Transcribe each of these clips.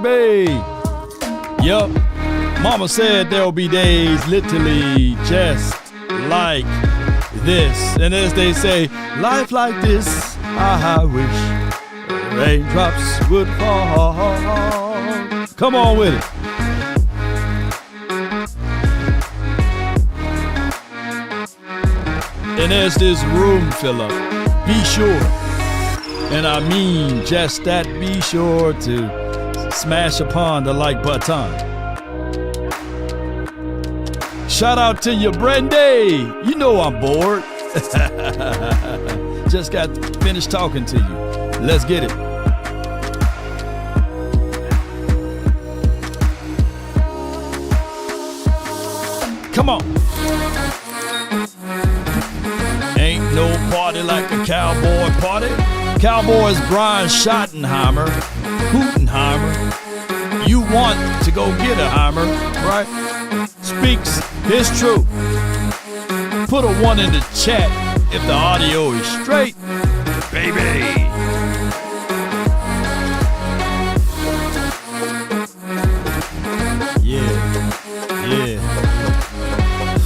baby. Yup. Mama said there'll be days literally just like this. And as they say, life like this, I wish raindrops would fall. Come on with it. And as this room fill up, be sure, and I mean just that, be sure to smash upon the like button. Shout out to you, Brandy. You know I'm bored. Just got finished talking to you. Let's get it. Come on. Ain't no party like a cowboy party. Cowboys Brian Schottenheimer, Hootenheimer. You want to go get a Heimer, right? Speaks his truth. Put a 1 in the chat if the audio is straight, baby. Yeah.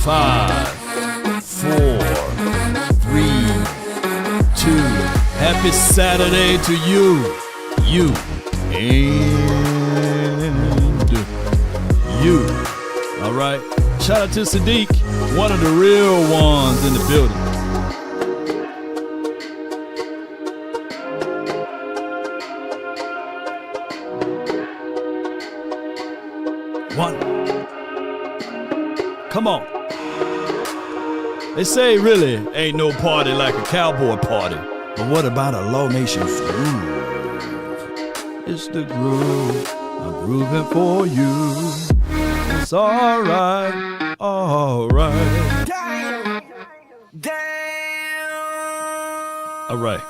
5, 4, 3, 2. Happy Saturday to you. You and you. All right. Shout out to Sadiq, one of the real ones in the building. One. Come on. They say really ain't no party like a cowboy party. But what about a Law Nation's groove? It's the groove. I'm grooving for you. It's alright, alright. Alright.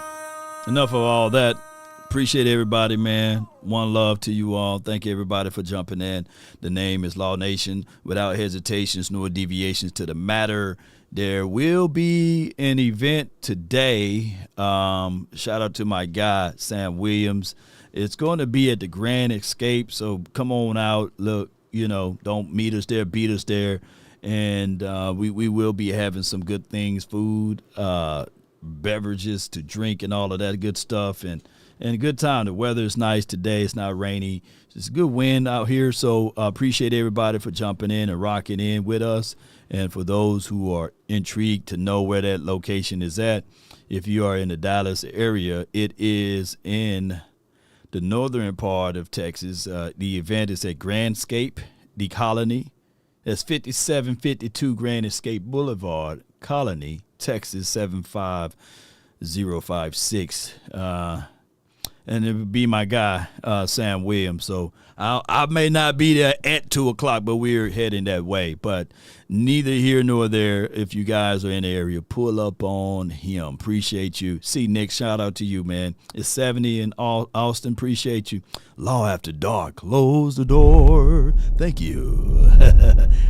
Enough of all that. Appreciate everybody, man. One love to you all. Thank everybody for jumping in. The name is Law Nation. Without hesitations nor deviations to the matter, there will be an event today. Shout out to my guy, Sam Williams. It's going to be at the Grandscape, so come on out. Look, don't meet us there, beat us there. And we will be having some good things, food, beverages to drink and all of that good stuff. And a good time. The weather is nice today. It's not rainy. It's a good wind out here. So appreciate everybody for jumping in and rocking in with us. And for those who are intrigued to know where that location is at, if you are in the Dallas area, it is in the northern part of Texas. The event is at Grandscape, the Colony. That's 5752 Grandscape Boulevard, Colony, Texas 75056. And it would be my guy, Sam Williams. So I may not be there at 2 o'clock, but we're heading that way. But neither here nor there, if you guys are in the area, pull up on him. Appreciate you. See, Nick, shout out to you, man. It's 70 in Austin. Appreciate you. Law After Dark. Close the door. Thank you.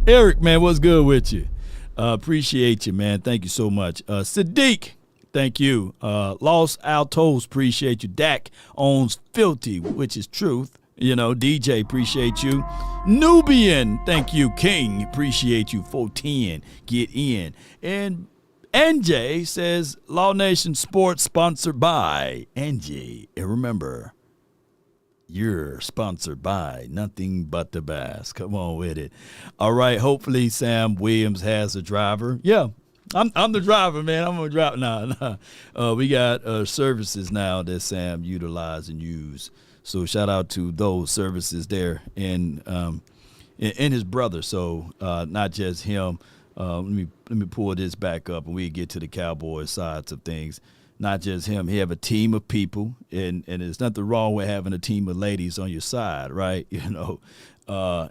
Eric, man, what's good with you? Appreciate you, man. Thank you so much. Sadiq. Thank you. Los Altos, appreciate you. Dak owns Filthy, which is truth. DJ, appreciate you. Nubian, thank you. King, appreciate you. 410, get in. And NJ says, Law Nation Sports sponsored by NJ. And remember, you're sponsored by nothing but the Bass. Come on with it. All right, hopefully Sam Williams has a driver. Yeah. I'm the driver, man. I'm gonna drive. Nah. We got services now that Sam utilize and use. So shout out to those services there and his brother. So not just him. Let me pull this back up and we get to the Cowboys sides of things. Not just him. He have a team of people, and there's nothing wrong with having a team of ladies on your side, right? And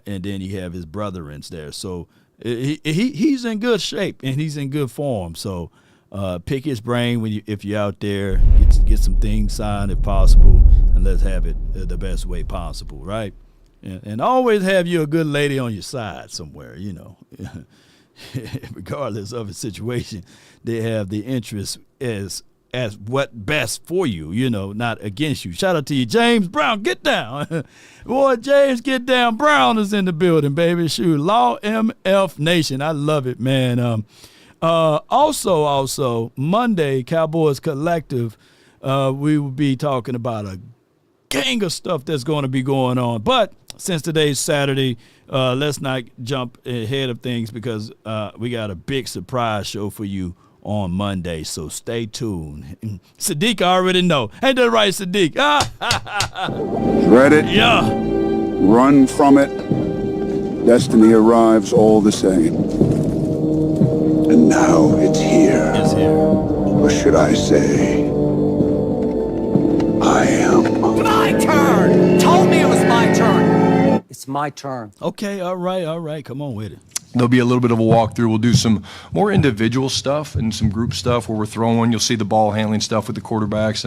then you have his brethrens there. So. He's in good shape and he's in good form. So pick his brain if you're out there. Get some things signed if possible, and let's have it the best way possible, right? And always have you a good lady on your side somewhere, regardless of the situation. They have the interest as as what best for you, not against you. Shout out to you, James Brown. Get down. Boy, James, get down. Brown is in the building, baby. Shoot, Law MF Nation. I love it, man. Also, Monday, Cowboys Collective, we will be talking about a gang of stuff that's going to be going on. But since today's Saturday, let's not jump ahead of things because we got a big surprise show for you on Monday, so stay tuned. Sadiq, I already know. Ain't that right, Sadiq? Dread it. Yeah. Run from it. Destiny arrives all the same. And now it's here. It's here. Or should I say, I am. My turn! Told me it was my turn. It's my turn. Okay, all right. Come on with it. There'll be a little bit of a walkthrough. We'll do some more individual stuff and some group stuff where we're throwing. You'll see the ball handling stuff with the quarterbacks,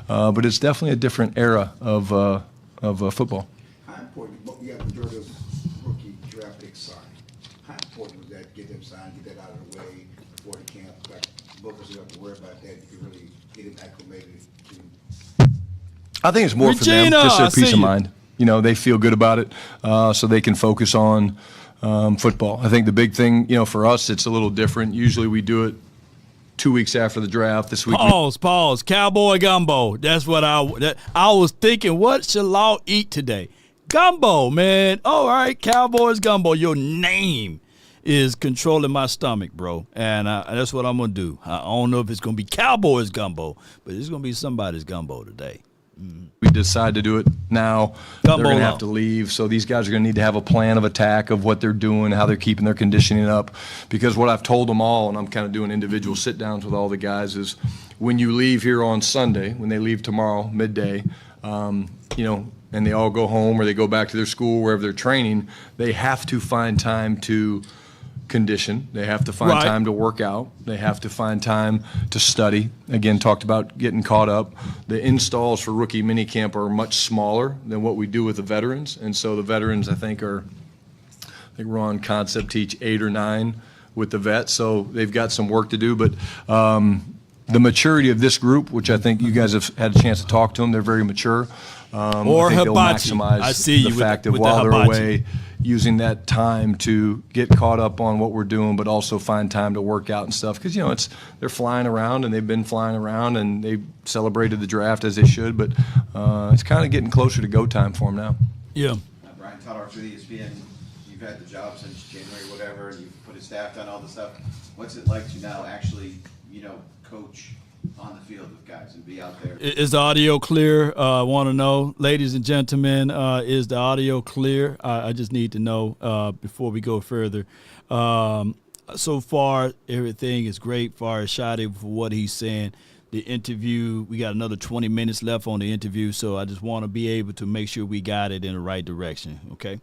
but it's definitely a different era of football. How important? You have the majority of rookie draft picks signed. How important was that? Get them signed, get that out of the way before the camp. Like both of us don't have to worry about that. You can really get him acclimated to. I think it's more for them, just their peace of mind. They feel good about it, so they can focus on football. I think the big thing, for us, it's a little different. Usually we do it 2 weeks after the draft. This week. Pause. Cowboy gumbo. That's what I was thinking. What should Law eat today? Gumbo, man. All right, Cowboys gumbo. Your name is controlling my stomach, bro. And that's what I'm going to do. I don't know if it's going to be Cowboys gumbo, but it's going to be somebody's gumbo today. We decide to do it now. They're going to have to leave, so these guys are going to need to have a plan of attack of what they're doing, how they're keeping their conditioning up. Because what I've told them all, and I'm kind of doing individual sit-downs with all the guys, is when you leave here on Sunday, when they leave tomorrow midday, and they all go home or they go back to their school, wherever they're training, they have to find time to condition. They have to find time to work out. They have to find time to study. Again, talked about getting caught up. The installs for rookie minicamp are much smaller than what we do with the veterans. And so the veterans, I think we're on concept teach 8 or 9 with the vets. So they've got some work to do. But the maturity of this group, which I think you guys have had a chance to talk to them, they're very mature. I think they'll maximize the fact of while they're away, using that time to get caught up on what we're doing, but also find time to work out and stuff. Because, they're flying around, and they've been flying around, and they celebrated the draft as they should. But it's kind of getting closer to go time for them now. Yeah. Brian Tudor with ESPN, you've had the job since January, whatever, and you've put a staff on all this stuff. What's it like to now actually, coach on the field with guys and be out there? Is the audio clear? I want to know, ladies and gentlemen, is the audio clear? I just need to know before we go further. So far, everything is great far as Shotty for what he's saying. The interview, we got another 20 minutes left on the interview, so I just want to be able to make sure we got it in the right direction, okay?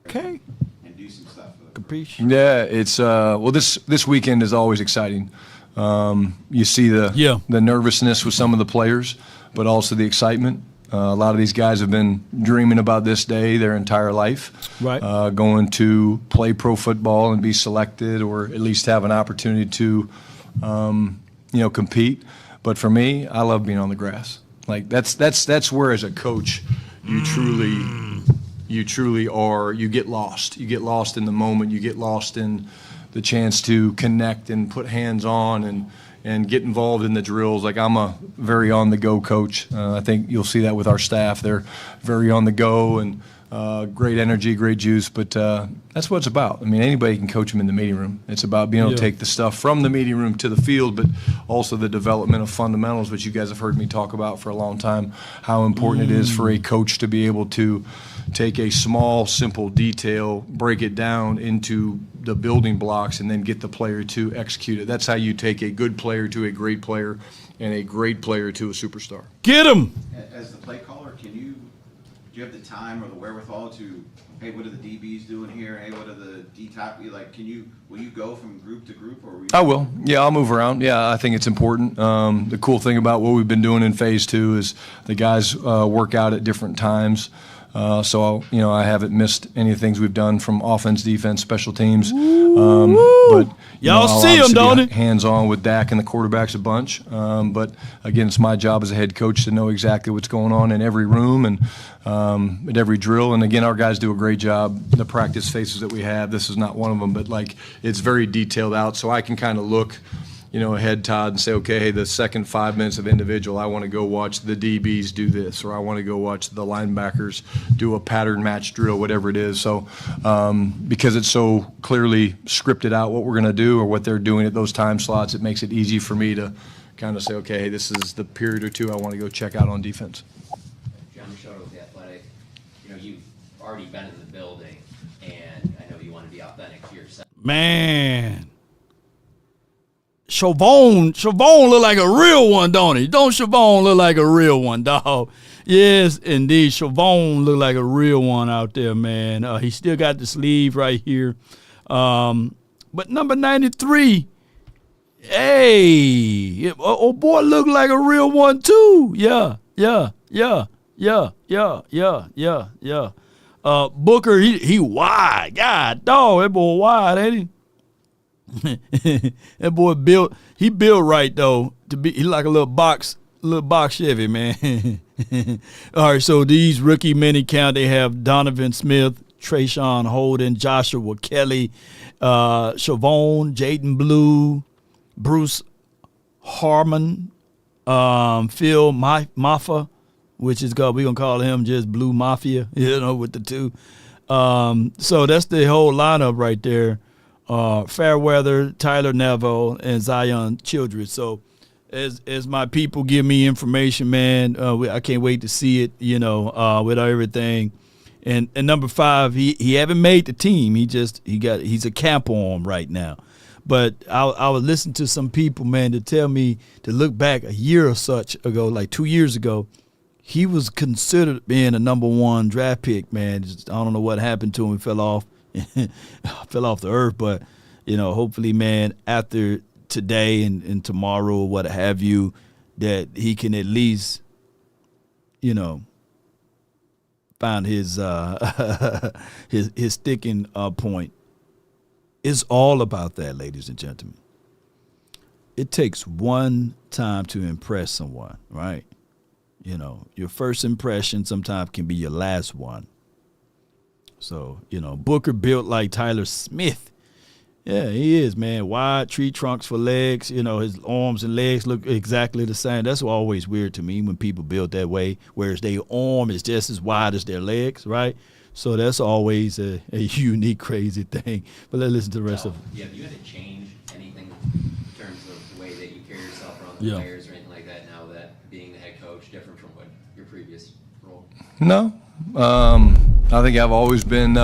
Okay. And do some stuff. Capiche? Yeah, it's this weekend is always exciting. You see the nervousness with some of the players, but also the excitement. A lot of these guys have been dreaming about this day their entire life, right? Going to play pro football and be selected, or at least have an opportunity to, compete. But for me, I love being on the grass. Like that's where, as a coach, you truly are. You get lost. You get lost in the moment. You get lost in the chance to connect and put hands on and get involved in the drills. Like, I'm a very on-the-go coach. I think you'll see that with our staff. They're very on-the-go and great energy, great juice. But that's what it's about. I mean, anybody can coach them in the meeting room. It's about being able to take the stuff from the meeting room to the field, but also the development of fundamentals, which you guys have heard me talk about for a long time, how important it is for a coach to be able to take a small, simple detail, break it down into the building blocks, and then get the player to execute it. That's how you take a good player to a great player, and a great player to a superstar. Get him! As the play caller, do you have the time or the wherewithal to, hey, what are the DBs doing here? Hey, what are the D-top? Will you go from group to group? I will. Yeah, I'll move around. Yeah, I think it's important. The cool thing about what we've been doing in phase 2 is the guys work out at different times. So, I haven't missed any of the things we've done from offense, defense, special teams. But y'all I'll see him, don't it? Hands-on with Dak and the quarterbacks a bunch. But again, it's my job as a head coach to know exactly what's going on in every room and at every drill. And again, our guys do a great job. The practice faces that we have, this is not one of them, but it's very detailed out. So I can kind of look ahead, Todd, and say, okay, hey, the second 5 minutes of individual, I want to go watch the DBs do this, or I want to go watch the linebackers do a pattern match drill, whatever it is. So because it's so clearly scripted out what we're going to do or what they're doing at those time slots, it makes it easy for me to kind of say, okay, hey, this is the period or two I want to go check out on defense. John Schotty with The Athletic, you've already been in the building, and I know you want to be authentic to yourself. Man. Chavon look like a real one, don't he? Don't Chavon look like a real one, dog? Yes, indeed. Chavon look like a real one out there, man. He still got the sleeve right here. But number 93, hey, oh boy, look like a real one too. Yeah. Booker, he wide. God, dog, that boy wide, ain't he? That boy built right though he like a little box Chevy, man. All right, so these rookie mini count, they have Donovan Smith, Trayshawn Holden, Joshua Kelly, Chavon, Jaden Blue, Bruce Harmon, Phil Maffa, which is we're gonna call him just Blue Mafia, with the two. So that's the whole lineup right there. Fairweather, Tyler Neville, and Zion Childress. So as my people give me information, man, I can't wait to see it, with everything. And number 5, he haven't made the team. He's a camp on right now. But I would listen to some people, man, to tell me to look back a year or such ago, like 2 years ago, he was considered being a number 1 draft pick, man. I don't know what happened to him. He fell off the earth, but hopefully, man, after today and tomorrow or what have you, that he can at least find his his sticking point. It's all about that, ladies and gentlemen. It takes one time to impress someone, right? Your first impression sometimes can be your last one. So, Booker built like Tyler Smith. Yeah, he is, man. Wide tree trunks for legs. His arms and legs look exactly the same. That's always weird to me when people build that way, whereas their arm is just as wide as their legs, right? So that's always a unique, crazy thing. But let's listen to the rest of it. Yeah, have you had to change anything in terms of the way that you carry yourself around the players or anything like that now that being the head coach different from what your previous role? No. I think I've always been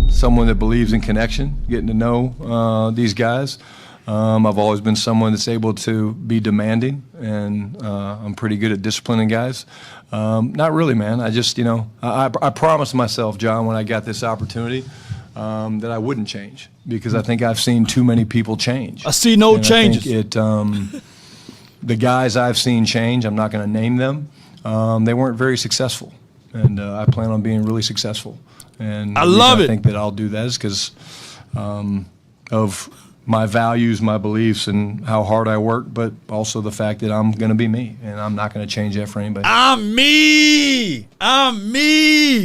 someone that believes in connection, getting to know these guys. I've always been someone that's able to be demanding, and I'm pretty good at disciplining guys. Not really, man. I just, I promised myself, John, when I got this opportunity, that I wouldn't change because I think I've seen too many people change. I see no changes. I think the guys I've seen change, I'm not going to name them, they weren't very successful. And I plan on being really successful. And I love it. I think that I'll do that is because of my values, my beliefs, and how hard I work, but also the fact that I'm going to be me, and I'm not going to change that for anybody. I'm me.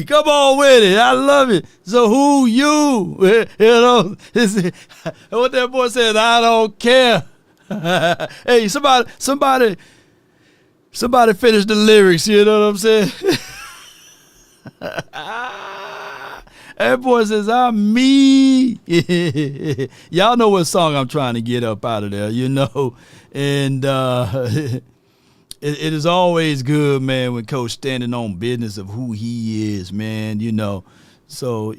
Come on with it. I love it. So who you? What that boy said, I don't care. Hey, somebody finish the lyrics, you know what I'm saying? That boy says, I'm me. Y'all know what song I'm trying to get up out of there, And it is always good, man, when Coach standing on business of who he is, man, So,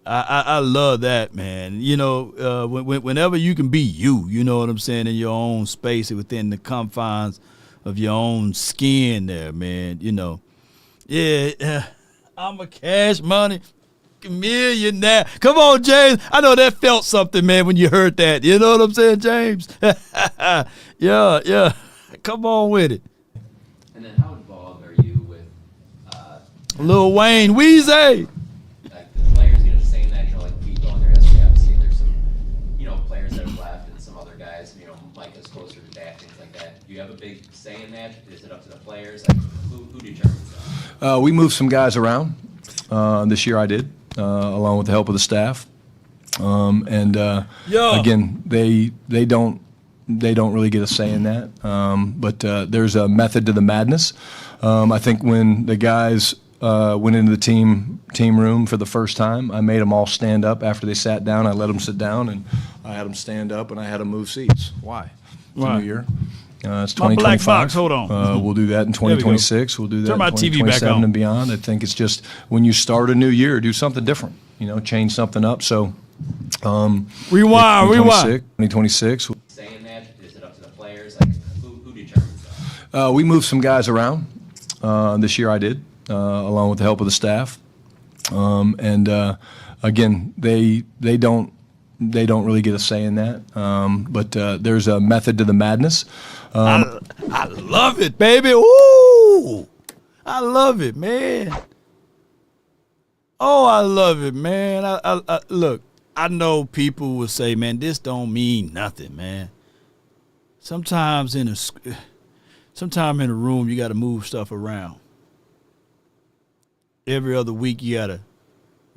I love that, man. Whenever you can be you know what I'm saying, in your own space within the confines of your own skin there, man, Yeah, I'm a cash money millionaire. Come on, James. I know that felt something, man, when you heard that. You know what I'm saying, James? Yeah. Come on with it. And then how involved are you with Lil Wayne Weezy. Like the players, just saying that, like we go on their history, obviously there's some, players that have left and some other guys, Mike is closer to that, things like that. Do you have a big say in that? Is it up to the players? Like who determines that? We moved some guys around. This year I did, along with the help of the staff. Again, they don't really get a say in that. But there's a method to the madness. I think when the guys went into the team room for the first time, I made them all stand up after they sat down. I let them sit down, and I had them stand up, and I had them move seats. Why? It's a new year. It's 2025. My black box, hold on. We'll do that in 2026. We'll do that Turn my in TV back 2027 on. and beyond. I think it's just when you start a new year, do something different. Change something up. So Rewind. 2026. Saying that, is it up to the players? Like who determines that? We moved some guys around. This year I did, along with the help of the staff. Again, they don't really get a say in that. But there's a method to the madness. I love it, baby. Ooh, I love it, man. Oh, I love it, man. I look. I know people will say, man, this don't mean nothing, man. Sometimes in a room, you got to move stuff around. Every other week, you got to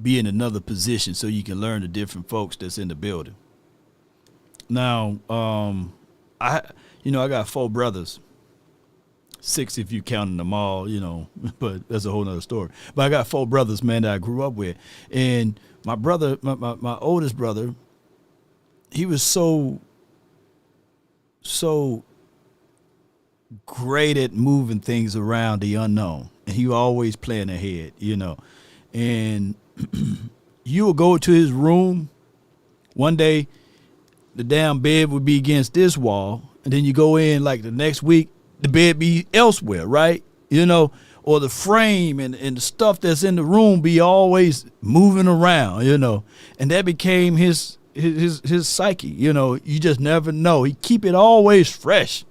be in another position so you can learn the different folks that's in the building. Now, I got 4 brothers. 6 if you counting them all, but that's a whole nother story. But I got 4 brothers, man, that I grew up with. And my brother, my oldest brother, he was so great at moving things around the unknown. And he was always playing ahead, And you would go to his room. One day, the damn bed would be against this wall. And then you go in like the next week, the bed be elsewhere, right? Or the frame and the stuff that's in the room be always moving around, And that became his psyche, You just never know. He keep it always fresh.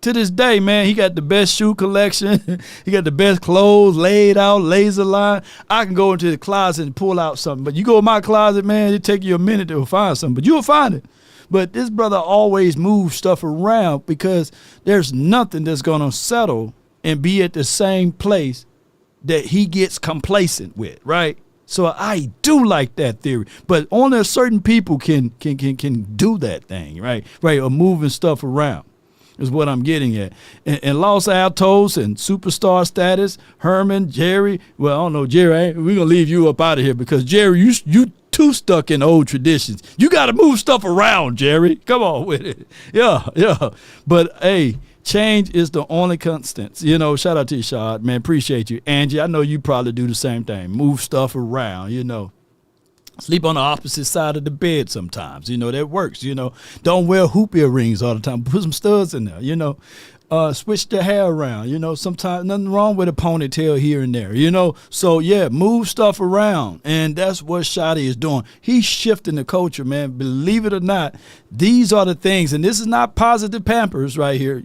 To this day, man, he got the best shoe collection. He got the best clothes laid out, laser line. I can go into the closet and pull out something. But you go in my closet, man, it take you a minute to find something. But you'll find it. But this brother always moves stuff around because there's nothing that's going to settle and be at the same place that he gets complacent with, right? So I do like that theory. But only certain people can do that thing, right? Right, or moving stuff around is what I'm getting at. And Los Altos and superstar status, Herman, Jerry. Well, I don't know, Jerry, we're going to leave you up out of here because, Jerry, you too stuck in old traditions. You got to move stuff around, Jerry. Come on with it. Yeah. But, hey, change is the only constant. Shout out to you, Shad. Man, appreciate you. Angie, I know you probably do the same thing. Move stuff around, Sleep on the opposite side of the bed sometimes. That works. Don't wear hoop earrings all the time. Put some studs in there, switch the hair around. Sometimes nothing wrong with a ponytail here and there, So, yeah, move stuff around. And that's what Shotty is doing. He's shifting the culture, man. Believe it or not, these are the things. And this is not positive Pampers right here,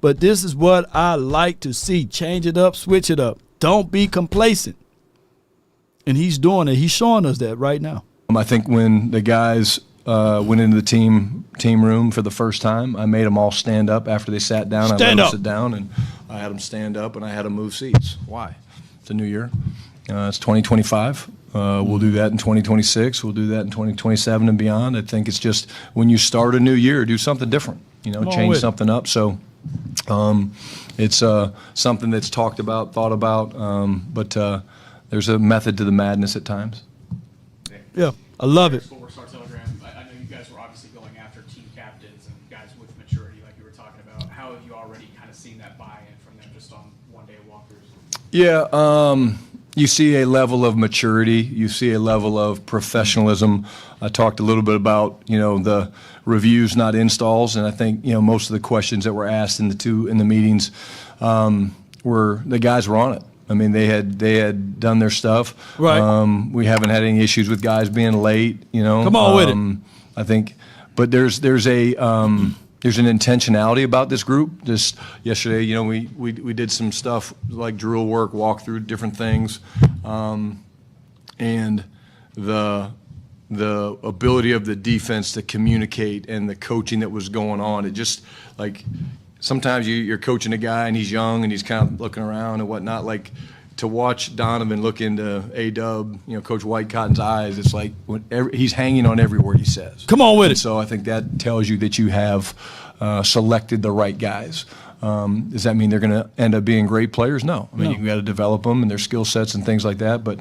But this is what I like to see. Change it up, switch it up. Don't be complacent. And he's doing it. He's showing us that right now. I think when the guys went into the team room for the first time, I made them all stand up after they sat down. I let them sit down, and I had them stand up, and I had them move seats. Why? It's a new year. It's 2025. We'll do that in 2026. We'll do that in 2027 and beyond. I think it's just when you start a new year, do something different. Change something up. So it's something that's talked about, thought about, but there's a method to the madness at times. Yeah, I love it. I know you guys were obviously going after team captains and guys with maturity, like you were talking about. How have you already kind of seen that buy-in from them just on one-day walkthroughs? Yeah, you see a level of maturity. You see a level of professionalism. I talked a little bit about, the reviews, not installs, and I think, most of the questions that were asked in the meetings were the guys were on it. I mean, they had done their stuff. Right. We haven't had any issues with guys being late. Come on with it. I think, but there's there's an intentionality about this group. Just yesterday, you know, we did some stuff like drill work, walk through different things, and the ability of the defense to communicate and the coaching that was going on. It just, like, sometimes you're coaching a guy and he's young and he's kind of looking around and whatnot. Like, to watch Donovan look into A-Dub, you know, Coach Whitecotton's eyes, it's like he's hanging on every word he says. Come on with it. So I think that tells you that you have selected the right guys. Does that mean they're going to end up being great players? No. I mean, you've got to develop them and their skill sets and things like that. But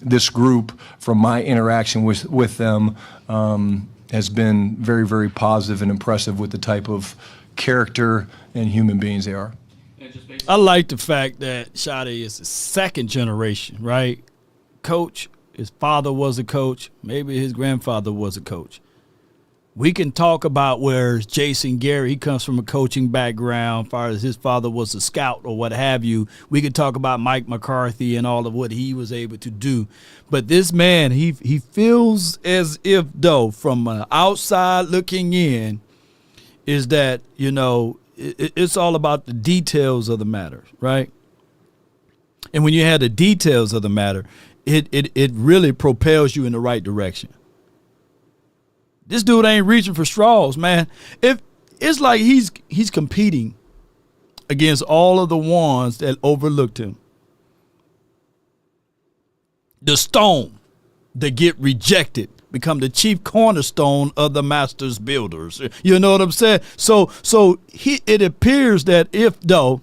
this group, from my interaction with them, has been very, very positive and impressive with the type of character and human beings they are. I like the fact that Shotty is the second generation, right? Coach, his father was a coach. Maybe his grandfather was a coach. We can talk about where Jason Gary, he comes from a coaching background, as far as his father was a scout or what have you. We could talk about Mike McCarthy and all of what he was able to do. But this man, he feels as if, though, from outside looking in, is that, you know, it's all about the details of the matter, right? And when you have the details of the matter, it really propels you in the right direction. This dude ain't reaching for straws, man. It's like he's competing against all of the ones that overlooked him. The stone that get rejected become the chief cornerstone of the master's builders. You know what I'm saying? So it appears that if, though,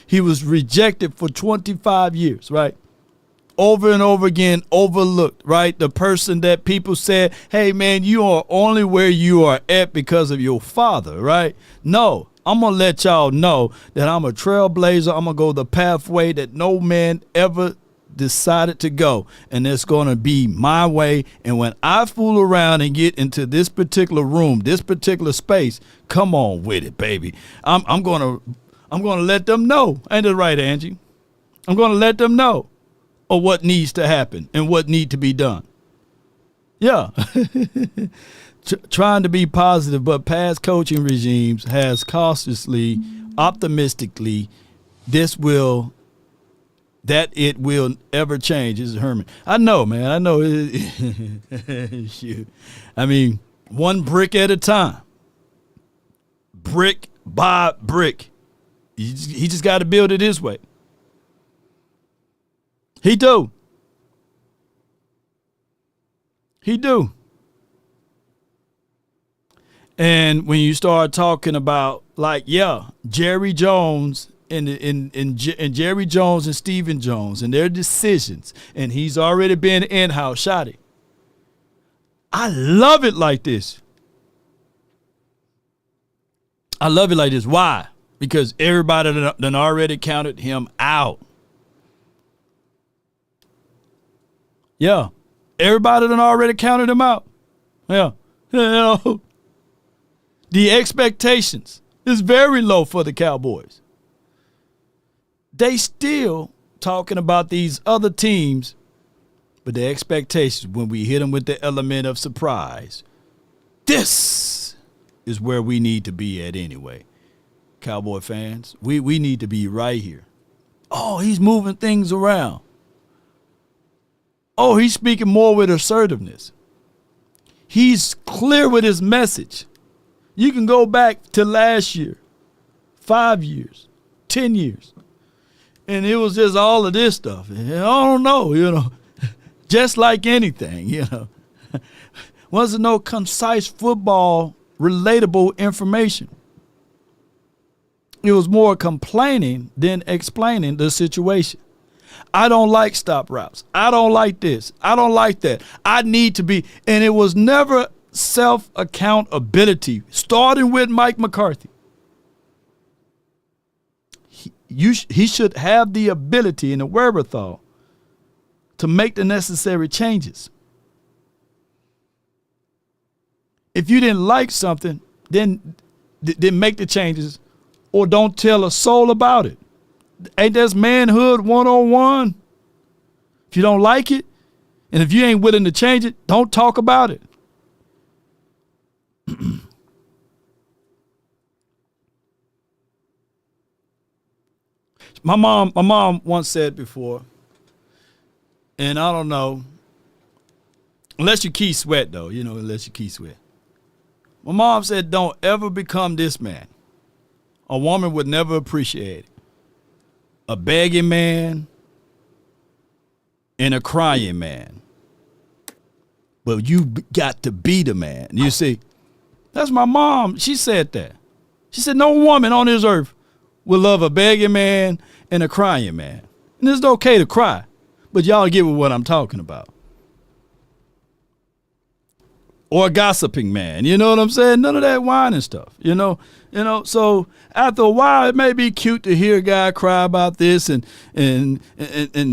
he was rejected for 25 years, right? Over and over again, overlooked, right? The person that people said, hey, man, you are only where you are at because of your father, right? No, I'm going to let y'all know that I'm a trailblazer. I'm going to go the pathway that no man ever decided to go, and it's going to be my way. And when I fool around and get into this particular room, this particular space, come on with it, baby. I'm going to let them know. Ain't that right, Angie? I'm going to let them know of what needs to happen and what need to be done. Yeah. Trying to be positive, but past coaching regimes has cautiously, optimistically, that it will ever change. This is Herman. I know, man. I know. Shoot. I mean, one brick at a time. Brick by brick. He just got to build it his way. He do. And when you start talking about, like, Jerry Jones and Jerry Jones and Stephen Jones and their decisions, and he's already been in-house. Shotty, I love it like this. I love it like this. Why? Because everybody done already counted him out. Yeah. Everybody done already counted him out. Yeah. You know, the expectations is very low for the Cowboys. They still talking about these other teams, but the expectations, when we hit them with the element of surprise, this is where we need to be at anyway. Cowboy fans, we need to be right here. Oh, he's moving things around. Oh, he's speaking more with assertiveness. He's clear with his message. You can go back to last year, 5 years, 10 years. And it was just all of this stuff. And I don't know, you know, just like anything, you know. Wasn't no concise football relatable information. It was more complaining than explaining the situation. I don't like stop routes. I don't like this. I don't like that. I need to be. And it was never self-accountability, starting with Mike McCarthy. He should have the ability and the wherewithal to make the necessary changes. If you didn't like something, then make the changes or don't tell a soul about it. Ain't that manhood 101? If you don't like it, and if you ain't willing to change it, don't talk about it. My mom once said before, and I don't know, unless you Keith Sweat though, unless you Keith Sweat. My mom said, don't ever become this man. A woman would never appreciate it. A begging man and a crying man. But you got to be the man. You see, that's my mom. She said that. She said, no woman on this earth will love a begging man and a crying man. And it's okay to cry, but y'all get what I'm talking about. Or a gossiping man, you know what I'm saying? None of that whining stuff, So after a while, it may be cute to hear a guy cry about this and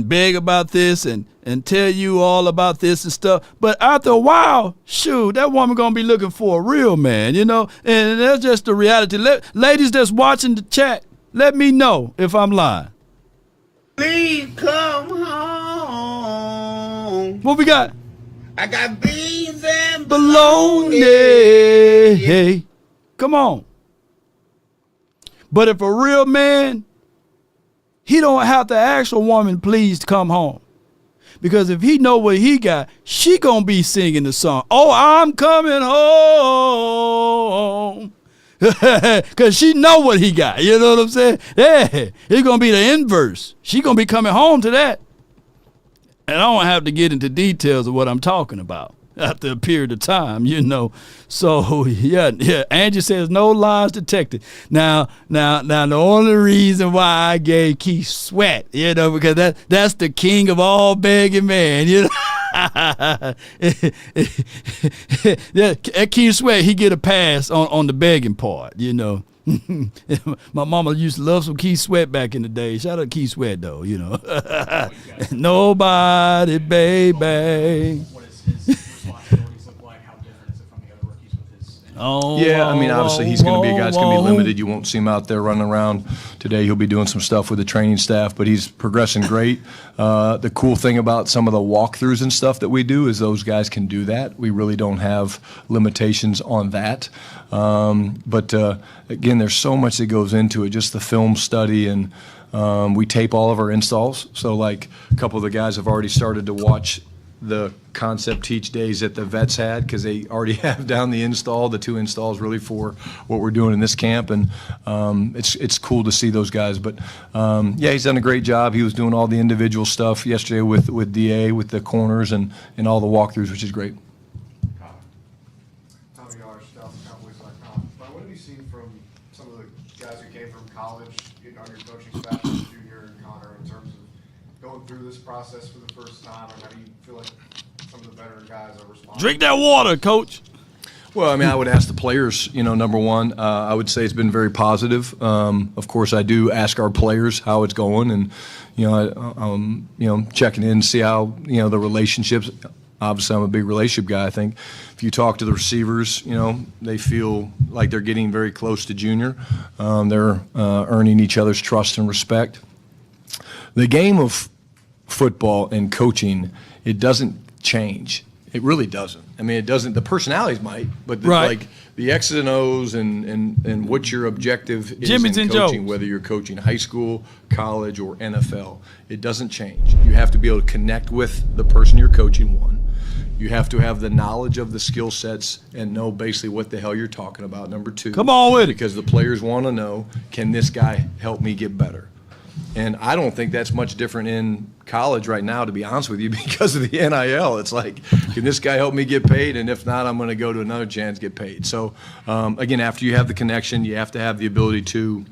beg about this and tell you all about this and stuff. But after a while, shoot, that woman gonna be looking for a real man, And that's just the reality. Ladies that's watching the chat, let me know if I'm lying. Please come home. What we got? I got beans and bologna. Hey, come on. But if a real man, he don't have to ask a woman, please come home. Because if he know what he got, she gonna be singing the song. Oh, I'm coming home. Because she know what he got. You know what I'm saying? Yeah, it's gonna be the inverse. She gonna be coming home to that. And I don't have to get into details of what I'm talking about after a period of time, So, yeah. Angie says no lies detected. Now, the only reason why I gave Keith Sweat, because that's the king of all begging man, That Keith Sweat, he get a pass on the begging part, My mama used to love some Keith Sweat back in the day. Shout out to Keith Sweat, though, Nobody, baby. What is his responsibilities look like? How different is it from the other rookies with his? Yeah, I mean, obviously he's going to be a guy that's going to be limited. You won't see him out there running around today. He'll be doing some stuff with the training staff, but he's progressing great. The cool thing about some of the walkthroughs and stuff that we do is those guys can do that. We really don't have limitations on that. But again, there's so much that goes into it, just the film study, and we tape all of our installs. So like a couple of the guys have already started to watch the concept teach days that the vets had because they already have down the install, the 2 installs really for what we're doing in this camp, and it's cool to see those guys. But yeah, he's done a great job. He was doing all the individual stuff yesterday with DA, with the corners and all the walkthroughs, which is great. Cowboys.com. What have you seen from some of the guys who came from college on your coaching staff, Junior and Connor, in terms of going through this process for the first time, and how do you feel like some of the veteran guys are responding? Drink that water, Coach. Well, I mean, I would ask the players, number one, I would say it's been very positive. Of course, I do ask our players how it's going and, checking in, see how, the relationships. Obviously, I'm a big relationship guy. I think if you talk to the receivers, they feel like they're getting very close to Junior. They're earning each other's trust and respect. The game of football and coaching, it doesn't change. It really doesn't. I mean, it doesn't. The personalities might, but like the X's and O's and what your objective is in coaching, whether you're coaching high school, college, or NFL, it doesn't change. You have to be able to connect with the person you're coaching, one. You have to have the knowledge of the skill sets and know basically what the hell you're talking about, number 2. Come on with it. Because the players want to know, can this guy help me get better? And I don't think that's much different in college right now, to be honest with you, because of the NIL. It's like, can this guy help me get paid? And if not, I'm going to go to another chance to get paid. So, again, after you have the connection, you have to have the ability to,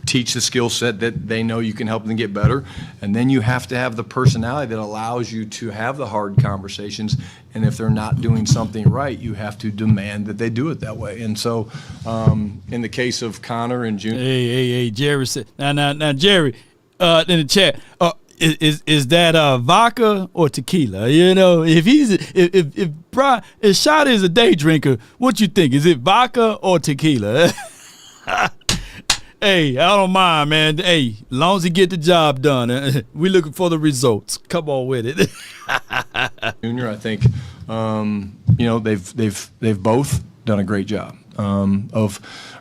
teach the skill set that they know you can help them get better. And then you have to have the personality that allows you to have the hard conversations. And if they're not doing something right, you have to demand that they do it that way. And so in the case of Connor and Junior. Hey, Jerry said, now, Jerry, in the chat, is that vodka or tequila? If Shotty is a day drinker, what you think? Is it vodka or tequila? Hey, I don't mind, man. Hey, as long as he get the job done, we looking for the results. Come on with it. Junior, I think, they've both done a great job. of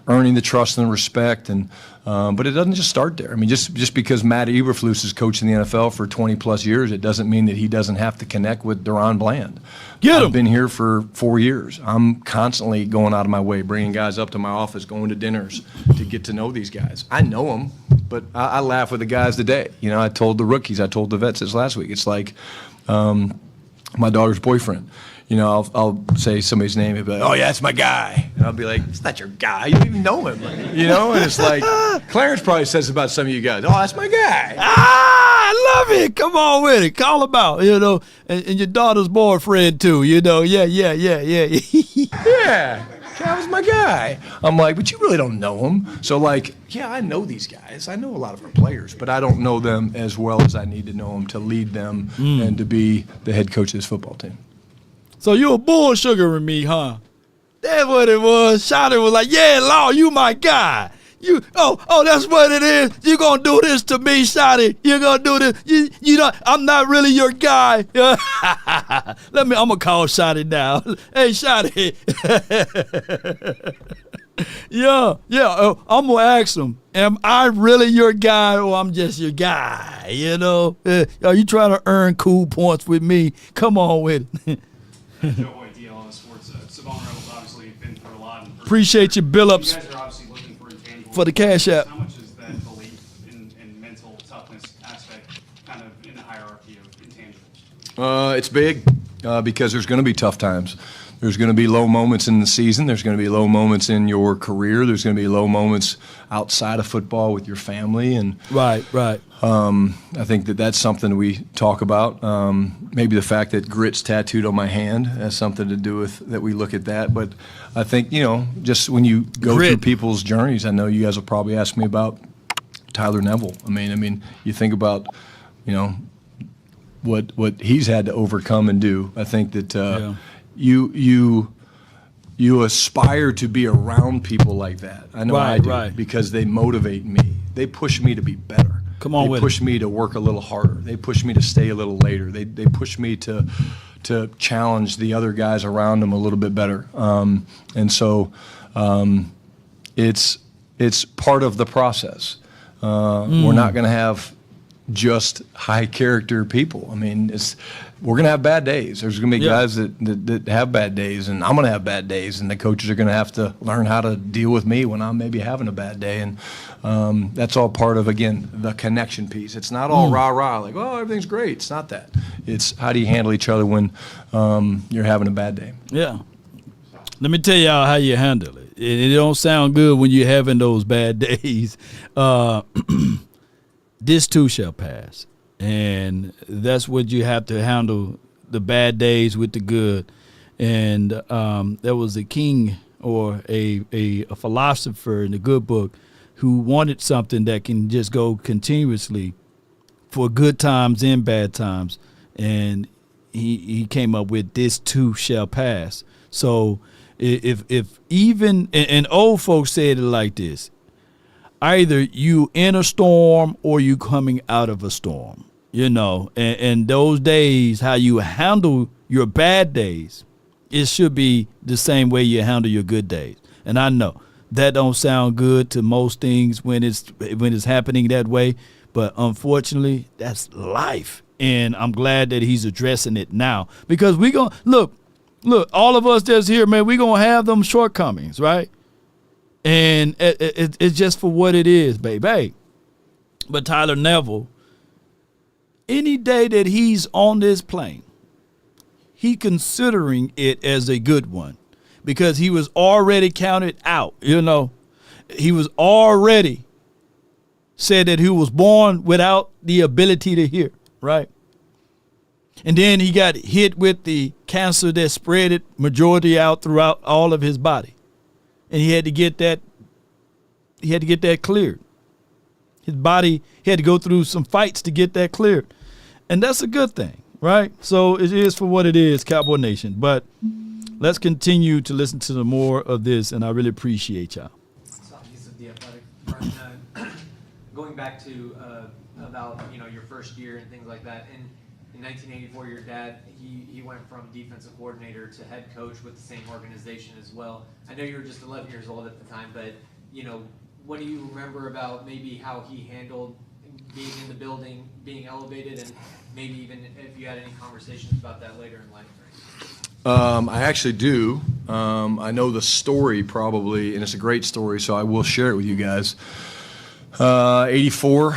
earning the trust and the respect. And but it doesn't just start there. I mean, just because Matt Eberflus has coached in the NFL for 20-plus years, it doesn't mean that he doesn't have to connect with Deron Bland. I've been here for 4 years. I'm constantly going out of my way, bringing guys up to my office, going to dinners to get to know these guys. I know them, but I laugh with the guys today. You know, I told the rookies, I told the vets this last week. It's like my daughter's boyfriend. You know, I'll say somebody's name and be like, oh, yeah, it's my guy. And I'll be like, it's not your guy. You don't even know him. You know, and it's like, Clarence probably says about some of you guys, oh, that's my guy. I love it. Come on with it. Call him out, you know. And your daughter's boyfriend, too, you know. Yeah. Yeah, that was my guy. I'm like, but you really don't know him. So, like, yeah, I know these guys. I know a lot of our players, but I don't know them as well as I need to know them to lead them and to be the head coach of this football team. So you were bullsugaring me, huh? That's what it was. Shotty was like, yeah, Law, you my guy. That's what it is. You gonna do this to me, Shotty. You gonna do this. You know, I'm not really your guy. I'm gonna call Shotty now. Hey, Shotty. yeah. I'm gonna ask him, am I really your guy or I'm just your guy? You know? Are you trying to earn cool points with me? Come on with it. Joe Hoyt, DL on the Sports. Savon Reynolds obviously been through a lot. Appreciate your bill-ups. You guys are obviously looking for intangibles. For the cash app. How much is that belief in mental toughness aspect kind of in the hierarchy of intangibles? It's big because there's going to be tough times. There's going to be low moments in the season. There's going to be low moments in your career. There's going to be low moments outside of football with your family. And Right. I think that's something we talk about. Maybe the fact that grit's tattooed on my hand has something to do with that. We look at that. But I think, you know, just when you go through people's journeys, I know you guys will probably ask me about Tyler Neville. I mean, you think about, you know, what he's had to overcome and do. I think that you aspire to be around people like that. I know I do because they motivate me. They push me to be better. They push me to work a little harder. They push me to stay a little later. They push me to challenge the other guys around them a little bit better. And so it's part of the process. We're not going to have just high character people. I mean, we're going to have bad days. There's going to be guys that have bad days, and I'm going to have bad days, and the coaches are going to have to learn how to deal with me when I'm maybe having a bad day. And that's all part of, again, the connection piece. It's not all rah-rah, like, oh, everything's great. It's not that. It's how do you handle each other when you're having a bad day. Yeah. Let me tell y'all how you handle it. It don't sound good when you're having those bad days. This too shall pass. And that's what you have to handle, the bad days with the good. And there was a king or a philosopher in the good book who wanted something that can just go continuously for good times and bad times. And he came up with this too shall pass. So if even, and old folks said it like this, either you in a storm or you coming out of a storm, you know, and those days, how you handle your bad days, it should be the same way you handle your good days. And I know that don't sound good to most things when it's happening that way, but unfortunately, that's life. And I'm glad that he's addressing it now, because we gonna look, all of us that's here, man, we gonna have them shortcomings, right? And it's just for what it is, baby. But Tyler Neville, any day that he's on this plane, he considering it as a good one, because he was already counted out. You know, he was already said that he was born without the ability to hear, right? And then he got hit with the cancer that spread it majority out throughout all of his body. And he had to get that cleared. His body, he had to go through some fights to get that cleared. And that's a good thing, right? So it is for what it is, Cowboy Nation. But let's continue to listen to some more of this, and I really appreciate y'all. So he's the athletic. Going back to about your first year and things like that, and in 1984, your dad, he went from defensive coordinator to head coach with the same organization as well. I know you were just 11 years old at the time, but, you know, what do you remember about maybe how he handled being in the building, being elevated, and maybe even if you had any conversations about that later in life? I actually do. I know the story probably, and it's a great story, so I will share it with you guys. 84,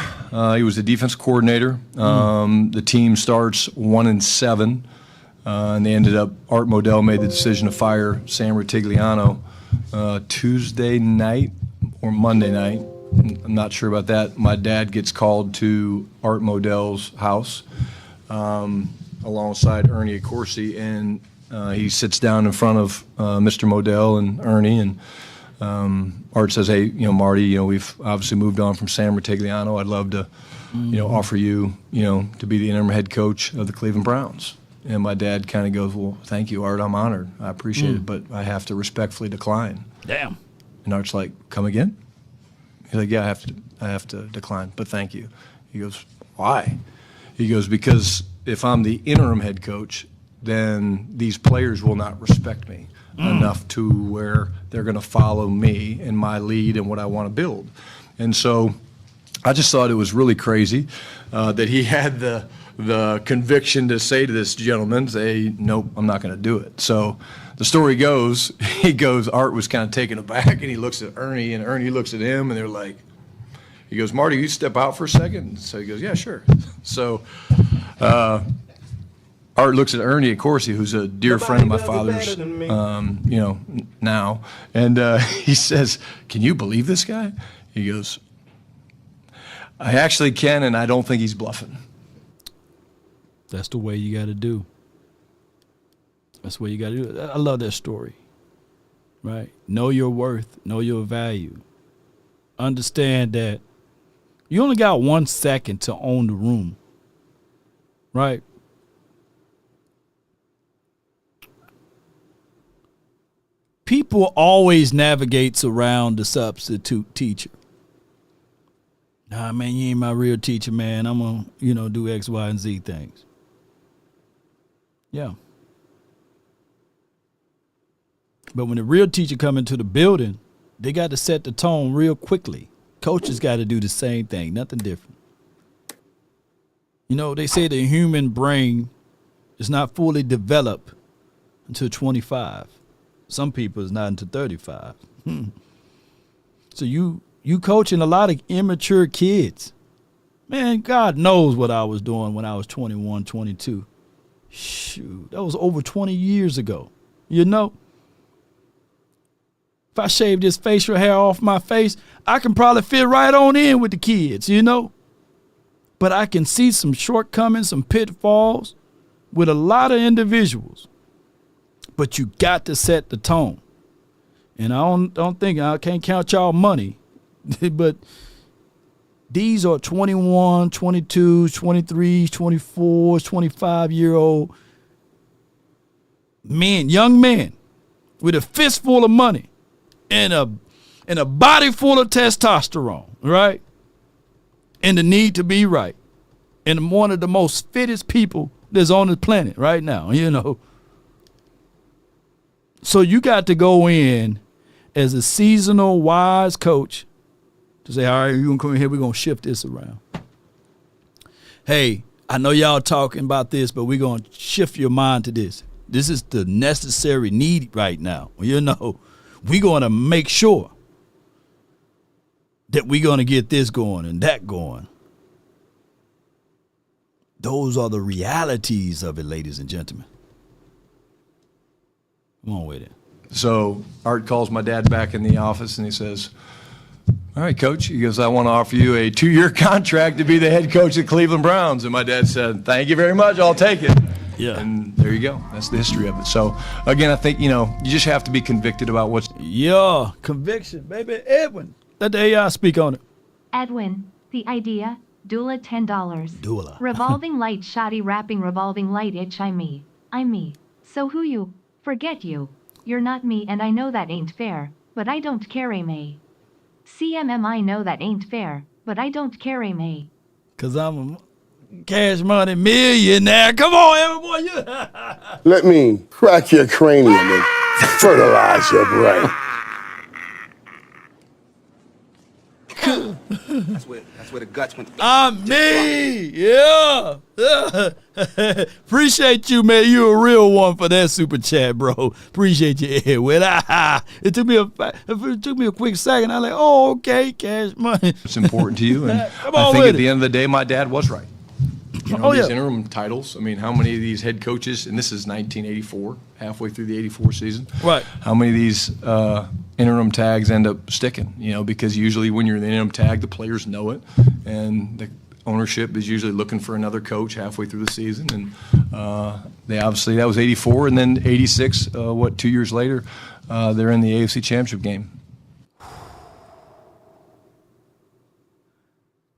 he was the defense coordinator. The team starts 1-7, and they ended up, Art Modell made the decision to fire Sam Rutigliano Tuesday night or Monday night. I'm not sure about that. My dad gets called to Art Modell's house alongside Ernie Accorsi, and he sits down in front of Mr. Modell and Ernie, and Art says, "Hey, you know, Marty, you know, we've obviously moved on from Sam Rutigliano. I'd love to, you know, offer you, you know, to be the interim head coach of the Cleveland Browns." And my dad kind of goes, "Well, thank you, Art. I'm honored. I appreciate it, but I have to respectfully decline." Damn. And Art's like, "Come again?" He's like, "Yeah, I have to decline, but thank you." He goes, "Why?" He goes, "Because if I'm the interim head coach, then these players will not respect me enough to where they're going to follow me and my lead and what I want to build." And so I just thought it was really crazy that he had the conviction to say to this gentleman, say, "Nope, I'm not going to do it." So the story goes, Art was kind of taken aback, and he looks at Ernie, and Ernie looks at him, and they're like, he goes, "Marty, you step out for a second?" So he goes, "Yeah, sure." So Art looks at Ernie Accorsi, who's a dear friend of my father's, you know, now, and he says, "Can you believe this guy?" He goes, "I actually can, and I don't think he's bluffing." That's the way you got to do. That's the way you got to do it. I love that story, right? Know your worth, know your value. Understand that you only got 1 second to own the room, right? People always navigates around the substitute teacher. Nah, man, you ain't my real teacher, man. I'm going to, you know, do X, Y, and Z things. Yeah. But when the real teacher come into the building, they got to set the tone real quickly. Coaches got to do the same thing, nothing different. You know, they say the human brain is not fully developed until 25. Some people it's not until 35. So you coaching a lot of immature kids. Man, God knows what I was doing when I was 21, 22. Shoot, that was over 20 years ago. You know? If I shaved this facial hair off my face, I can probably fit right on in with the kids, you know? But I can see some shortcomings, some pitfalls with a lot of individuals. But you got to set the tone. And I don't think, I can't count y'all money, but these are 21, 22, 23, 24, 25-year-old men, young men with a fistful of money and a body full of testosterone, right? And the need to be right. And one of the most fittest people that's on the planet right now, you know. So you got to go in as a seasonal, wise coach to say, all right, you're going to come in here, we're going to shift this around. Hey, I know y'all talking about this, but we're going to shift your mind to this. This is the necessary need right now. You know, we're going to make sure that we're going to get this going and that going. Those are the realities of it, ladies and gentlemen. Come on with it. So Art calls my dad back in the office, and he says, "All right, Coach." He goes, "I want to offer you a 2-year contract to be the head coach of the Cleveland Browns." And my dad said, "Thank you very much. I'll take it." Yeah. And there you go. That's the history of it. So, again, I think, you know, you just have to be convicted about what's... Yeah, conviction, baby. Edwin, let the AI speak on it. Edwin, the idea, Dula $10. Dula. Revolving light Shotty rapping revolving light itch I'm me. So who you? Forget you. You're not me and I know that ain't fair, but I don't care me. CMM I know that ain't fair, but I don't care me. Cause I'm Cash Money millionaire. Come on, everyone. Let me crack your cranium and fertilize your brain. That's where the guts went. Me. Yeah. Appreciate you, man. You a real one for that super chat, bro. Appreciate you, Edwin. It took me a quick second. I was like, oh, okay, Cash Money. It's important to you, and Come I on think with at the it. end of the day, my dad was right. You know, Oh, these yeah. interim titles. I mean, how many of these head coaches, and this is 1984, halfway through the 84 season. Right. How many of these interim tags end up sticking? You know, because usually when you're in the interim tag, the players know it, and the ownership is usually looking for another coach halfway through the season. And they obviously, that was 84, and then 86, 2 years later, they're in the AFC Championship game.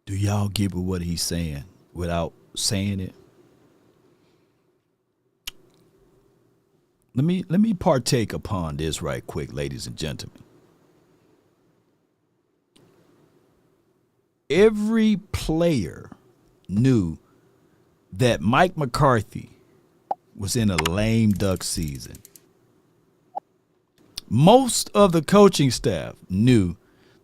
Do y'all get what he's saying without saying it? Let me partake upon this right quick, ladies and gentlemen. Every player knew that Mike McCarthy was in a lame duck season. Most of the coaching staff knew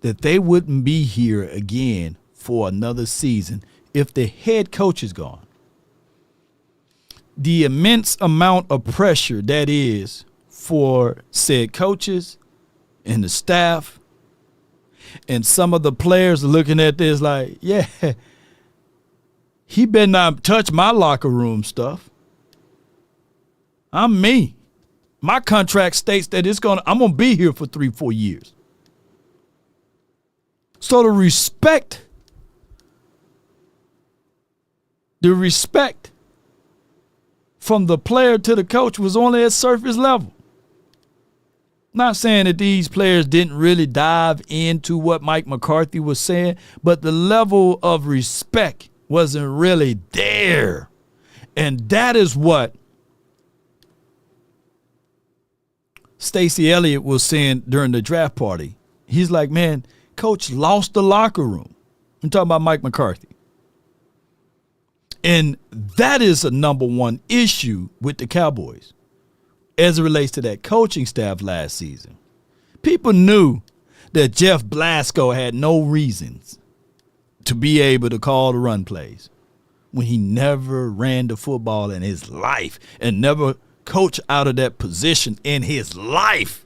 that they wouldn't be here again for another season if the head coach is gone. The immense amount of pressure that is for said coaches and the staff, and some of the players are looking at this like, yeah, he better not touch my locker room stuff. I'm me. My contract states that I'm gonna be here for 3-4 years. So the respect from the player to the coach was only at surface level. Not saying that these players didn't really dive into what Mike McCarthy was saying, but the level of respect wasn't really there. And that is what Stacey Elliott was saying during the draft party. He's like, man, coach lost the locker room. I'm talking about Mike McCarthy. And that is a number one issue with the Cowboys as it relates to that coaching staff last season. People knew that Jeff Blasco had no reasons to be able to call the run plays when he never ran the football in his life and never coached out of that position in his life.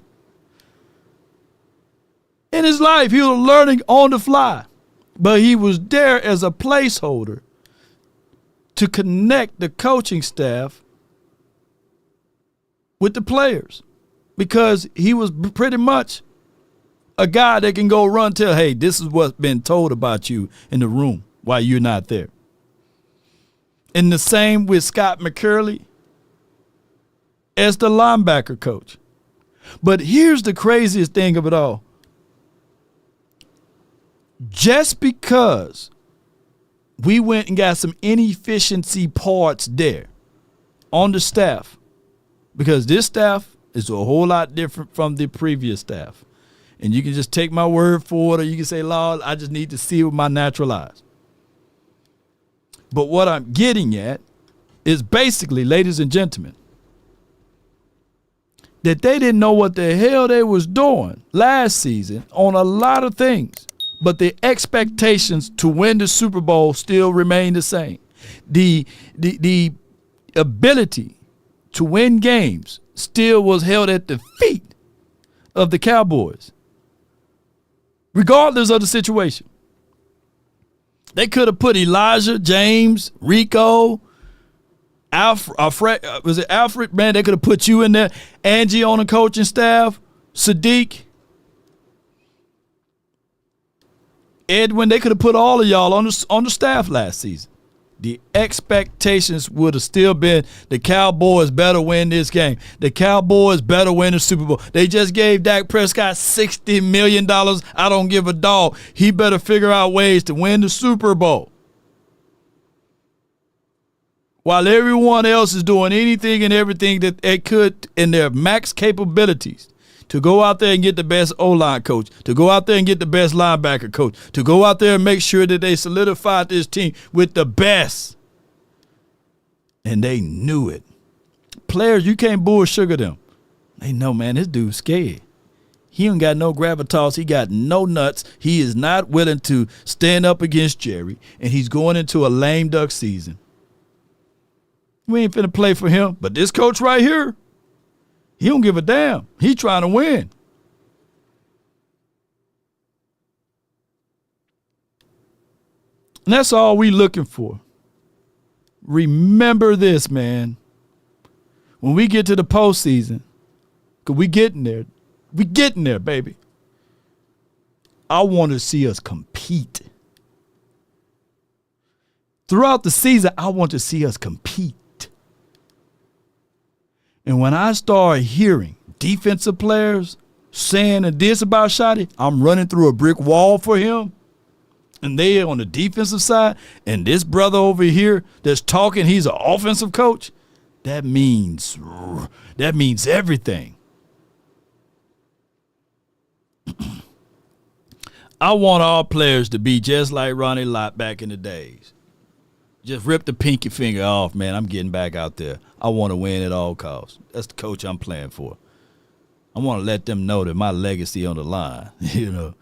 In his life, he was learning on the fly, but he was there as a placeholder to connect the coaching staff with the players, because he was pretty much a guy that can go run, tell, hey, this is what's been told about you in the room while you're not there. And the same with Scott McCurley as the linebacker coach. But here's the craziest thing of it all. Just because we went and got some inefficiency parts there on the staff, because this staff is a whole lot different from the previous staff. And you can just take my word for it, or you can say, Lord, I just need to see it with my natural eyes. But what I'm getting at is basically, ladies and gentlemen, that they didn't know what the hell they was doing last season on a lot of things. But the expectations to win the Super Bowl still remain the same. The ability to win games still was held at the feet of the Cowboys, regardless of the situation. They could have put Elijah, James, Rico, Alfred, was it Alfred? Man, they could have put you in there. Angie on the coaching staff, Sadiq, Edwin, they could have put all of y'all on the staff last season. The expectations would have still been the Cowboys better win this game. The Cowboys better win the Super Bowl. They just gave Dak Prescott $60 million. I don't give a dog. He better figure out ways to win the Super Bowl. While everyone else is doing anything and everything that they could in their max capabilities to go out there and get the best O-line coach, to go out there and get the best linebacker coach, to go out there and make sure that they solidified this team with the best And they knew it. Players, you can't bullsugar them. They know, man, this dude's scared. He ain't got no gravitas. He got no nuts. He is not willing to stand up against Jerry, and he's going into a lame duck season. We ain't finna play for him. But this coach right here, he don't give a damn. He trying to win. And that's all we looking for. Remember this, man. When we get to the postseason, because we getting there. We getting there, baby. I want to see us compete. Throughout the season, I want to see us compete. And when I start hearing defensive players saying this about Shotty, I'm running through a brick wall for him. And they on the defensive side, and this brother over here that's talking, he's an offensive coach. That means everything. I want all players to be just like Ronnie Lott back in the days. Just rip the pinky finger off, man. I'm getting back out there. I want to win at all costs. That's the coach I'm playing for. I want to let them know that my legacy on the line, you know.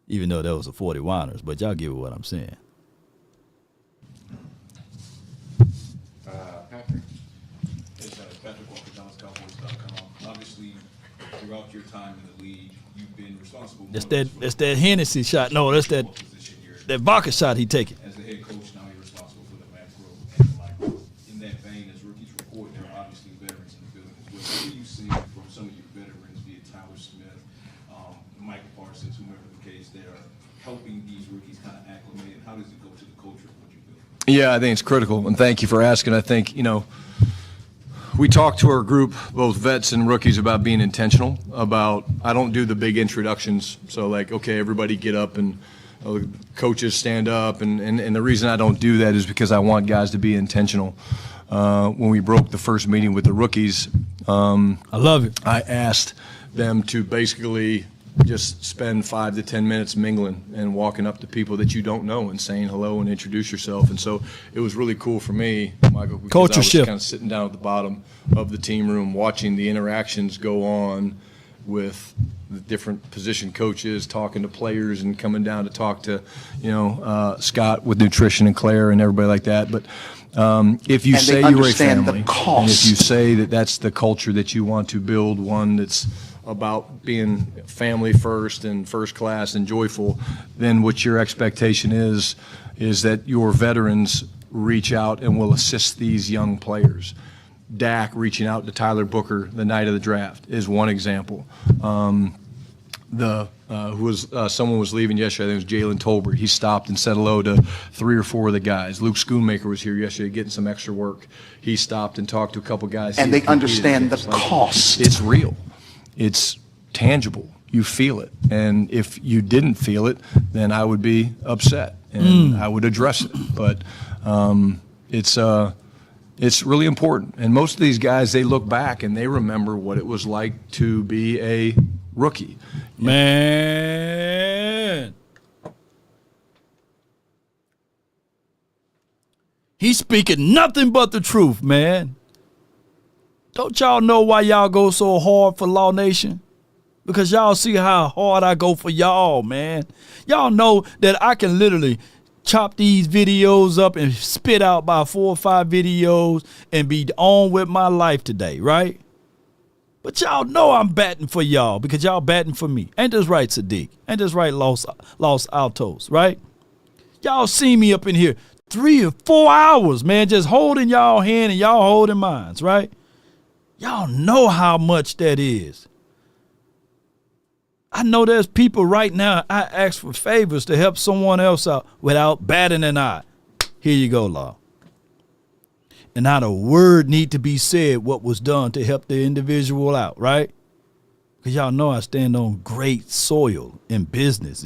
Even though that was a 40-winers, but y'all get what I'm saying. Patrick. It's Patrick Walker, Cowboys.com. Obviously, throughout your time in the league, you've been responsible. That's that Hennessy shot. No, that's that vodka shot he taking. As the head coach, now you're responsible for the macro and the micro. In that vein, as rookies report, there are obviously veterans in the building as well. What do you see from some of your veterans, be it Tyler Smith, Michael Parsons, whomever the case, they are helping these rookies kind of acclimate, and how does it go to the culture of what you build? Yeah, I think it's critical, and thank you for asking. I think, we talk to our group, both vets and rookies, about being intentional, about I don't do the big introductions, so like, okay, everybody get up and coaches stand up, and the reason I don't do that is because I want guys to be intentional. When we broke the first meeting with the rookies, I love it. I asked them to basically just spend 5 to 10 minutes mingling and walking up to people that you don't know and saying hello and introduce yourself. And so it was really cool for me, Michael, because Culture I was shift. kind of sitting down at the bottom of the team room watching the interactions go on with the different position coaches, talking to players and coming down to talk to, Scott with nutrition and Claire and everybody like that. But if you say you're a family, and if you say that that's the culture that you want to build, one that's about being family first and first class and joyful, then what your expectation is that your veterans reach out and will assist these young players. Dak reaching out to Tyler Booker the night of the draft is one example. Someone was leaving yesterday. I think it was Jalen Tolbert. He stopped and said hello to 3 or 4 of the guys. Luke Schoonmaker was here yesterday getting some extra work. He stopped and talked to a couple guys. And they understand the cost. It's real. It's tangible. You feel it. And if you didn't feel it, then I would be upset and I would address it. But it's really important. And most of these guys, they look back and they remember what it was like to be a rookie. Man. He's speaking nothing but the truth, man. Don't y'all know why y'all go so hard for Law Nation? Because y'all see how hard I go for y'all, man. Y'all know that I can literally chop these videos up and spit out about 4 or 5 videos and be on with my life today, right? But y'all know I'm batting for y'all because y'all batting for me. Ain't this right, Sadiq? Ain't this right, Los Altos, right? Y'all see me up in here 3 or 4 hours, man, just holding y'all hand and y'all holding mine, right? Y'all know how much that is. I know there's people right now, I ask for favors to help someone else out without batting an eye. Here you go, Law. And not a word need to be said what was done to help the individual out, right? Because y'all know I stand on great soil in business,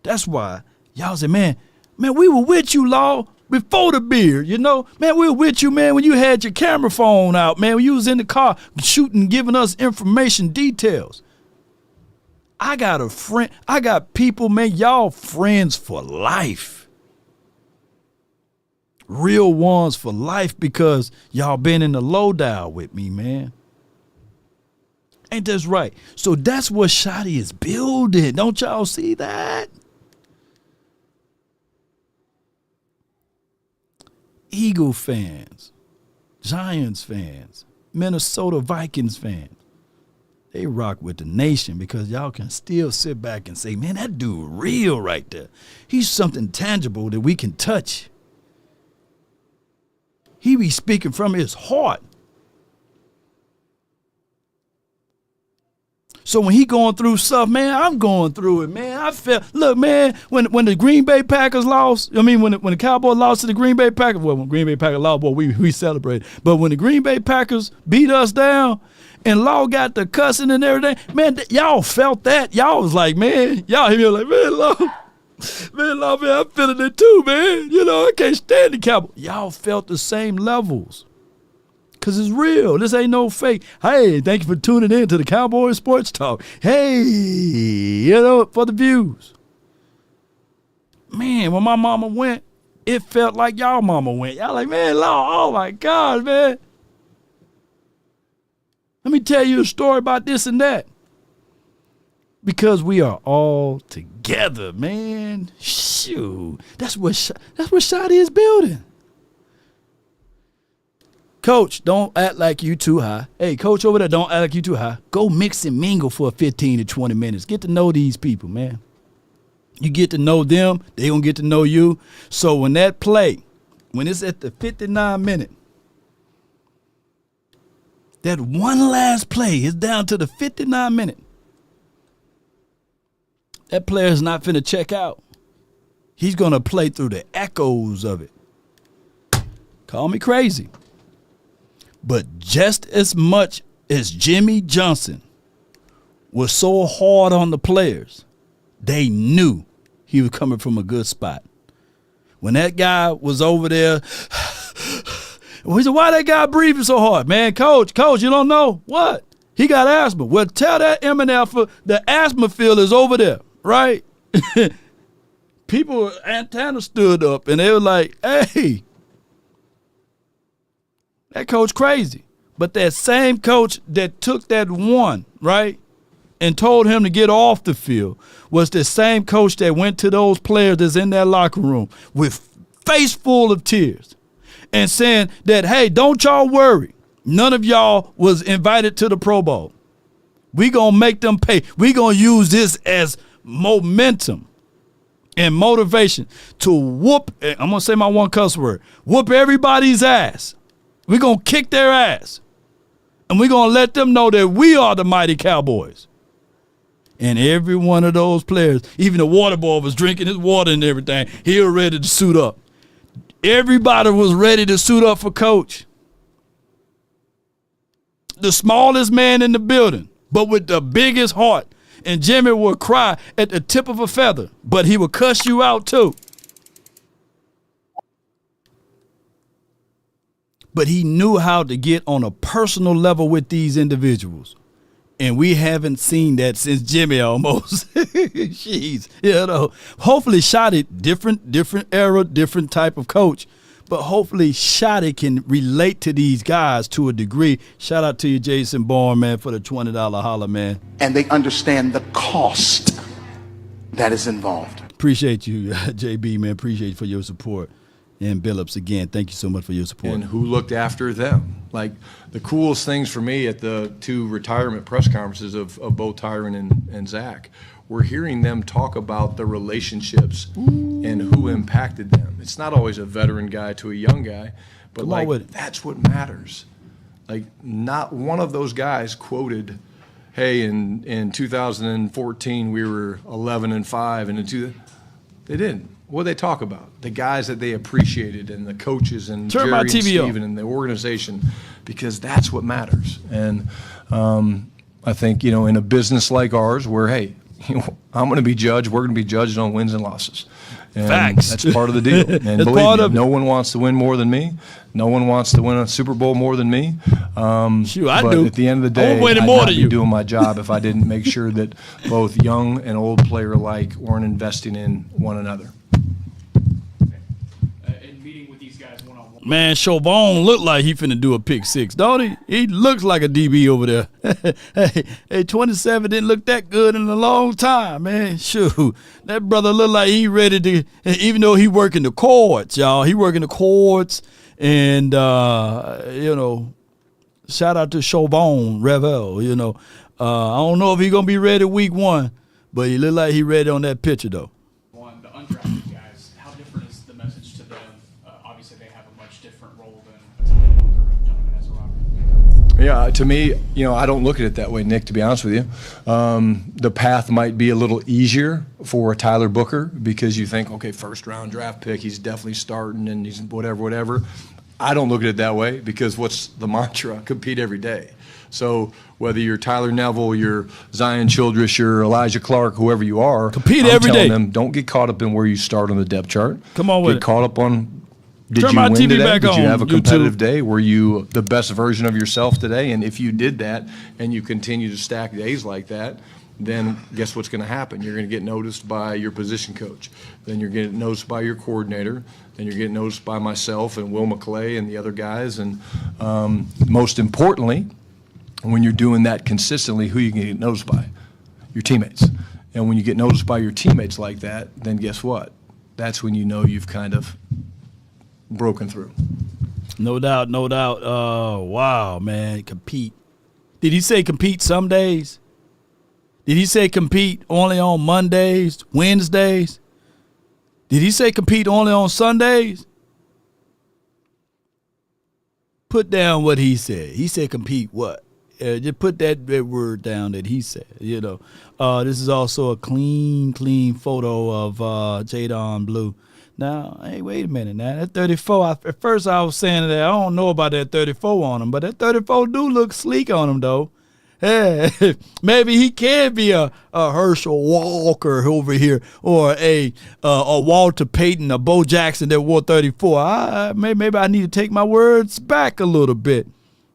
That's why y'all say, man, we were with you, Law, before the beard, Man, we were with you, man, when you had your camera phone out, man, when you was in the car shooting, giving us information, details. I got a friend. I got people, man, y'all friends for life. real ones for life because y'all been in the lowdown with me, man. Ain't that right? So that's what Shotty is building. Don't y'all see that? Eagle fans, Giants fans, Minnesota Vikings fans, they rock with the nation because y'all can still sit back and say, man, that dude real right there. He's something tangible that we can touch. He be speaking from his heart. So when he going through stuff, man, I'm going through it, man. I felt, look, man, when the Green Bay Packers lost, I mean, when the Cowboys lost to the Green Bay Packers, well, when Green Bay Packers lost, boy, we celebrated. But when the Green Bay Packers beat us down and Law got the cussing and everything, man, y'all felt that. Y'all was like, man, y'all hear me like, man, Law, man, I'm feeling it too, man. You know, I can't stand the Cowboys. Y'all felt the same levels. Because it's real. This ain't no fake. Hey, thank you for tuning in to the Cowboys Sports Talk. Hey, you know, for the views. Man, when my mama went, it felt like y'all mama went. Y'all like, man, oh my God, man. Let me tell you a story about this and that. Because we are all together, man. Shoot. That's what Shotty is building. Coach, don't act like you too high. Hey, coach over there, don't act like you too high. Go mix and mingle for 15 to 20 minutes. Get to know these people, man. You get to know them, they gonna get to know you. So when that play, when it's at the 59 minute, that one last play is down to the 59 minute. That player is not finna check out. He's gonna play through the echoes of it. Call me crazy. But just as much as Jimmy Johnson was so hard on the players, they knew he was coming from a good spot. When that guy was over there, we said, why that guy breathing so hard? Man, coach, you don't know? What? He got asthma. Well, tell that MNF the asthma field is over there, right? People, antenna stood up, and they were like, hey, that coach crazy. But that same coach that took that one, right, and told him to get off the field was the same coach that went to those players that's in that locker room with face full of tears and saying that, hey, don't y'all worry. None of y'all was invited to the Pro Bowl. We going to make them pay. We going to use this as momentum and motivation to whoop, I'm going to say my one cuss word, whoop everybody's ass. We're going to kick their ass. And we're going to let them know that we are the mighty Cowboys. And every one of those players, even the water boy was drinking his water and everything, he was ready to suit up. Everybody was ready to suit up for coach. The smallest man in the building, but with the biggest heart. And Jimmy would cry at the tip of a feather, but he would cuss you out too. But he knew how to get on a personal level with these individuals. And we haven't seen that since Jimmy almost. Jeez. You know, hopefully Shotty, different era, different type of coach. But hopefully Shotty can relate to these guys to a degree. Shout out to you, Jason Bourne, man, for the $20 holler, man. And they understand the cost that is involved. Appreciate you, JB, man. Appreciate you for your support. And Billups, again, thank you so much for your support. And who looked after them? Like, the coolest things for me at the two retirement press conferences of both Tyron and Zach, we're hearing them talk about the relationships and who impacted them. It's not always a veteran guy to a young guy, but that's what matters. Like, not one of those guys quoted, hey, in 2014 we were 11-5, and they didn't. What did they talk about? The guys that they appreciated and the coaches and Jerry and Steven and the organization, because that's what matters. And I think, you know, in a business like ours where, hey, you know, I'm going to be judged, we're going to be judged on wins and losses. And facts. That's part of the deal. And believe me, no one wants to win more than me. No one wants to win a Super Bowl more than me. Shoot, I but do. At the end of the day, I'd not be doing my job if I didn't make sure that both young and old player alike weren't investing in one another. one-on-one. Man, Chauvon look like he finna do a pick six, don't he? He looks like a DB over there. hey, 27 didn't look that good in a long time, man. Shoot, that brother look like he ready to, even though he working the courts, y'all. He working the courts, and, shout out to Chauvon Revel, I don't know if he going to be ready week 1, but he look like he ready on that picture, though. On the undrafted guys, how different is the message to them? Obviously, they have a much different role than a Tyler Booker or Jonathan Ezra. Yeah, to me, I don't look at it that way, Nick, to be honest with you. The path might be a little easier for Tyler Booker because you think, okay, first-round draft pick, he's definitely starting and he's whatever. I don't look at it that way because what's the mantra? Compete every day. So whether you're Tyler Neville, you're Zion Childress, you're Elijah Clark, whoever you are, compete I'm every telling day. them, don't get caught up in where you start on the depth chart. Come on with Get caught up on, did Turn you my win TV today? back Did you on, have a YouTube. competitive day? Were you the best version of yourself today? And if you did that and you continue to stack days like that, then guess what's going to happen? You're going to get noticed by your position coach. Then you're getting noticed by your coordinator. Then you're getting noticed by myself and Will McClay and the other guys. And most importantly, when you're doing that consistently, who you can get noticed by? Your teammates. And when you get noticed by your teammates like that, then guess what? That's when you know you've kind of broken through. No doubt, no doubt. Wow, man, compete. Did he say compete some days? Did he say compete only on Mondays, Wednesdays? Did he say compete only on Sundays? Put down what he said. He said compete what? Just put that word down that he said, This is also a clean photo of Jadon Blue. Now, hey, wait a minute now. That 34, at first I was saying that I don't know about that 34 on him, but that 34 do look sleek on him, though. Hey, maybe he can be a Herschel Walker over here, or a Walter Payton, a Bo Jackson that wore 34. Maybe I need to take my words back a little bit.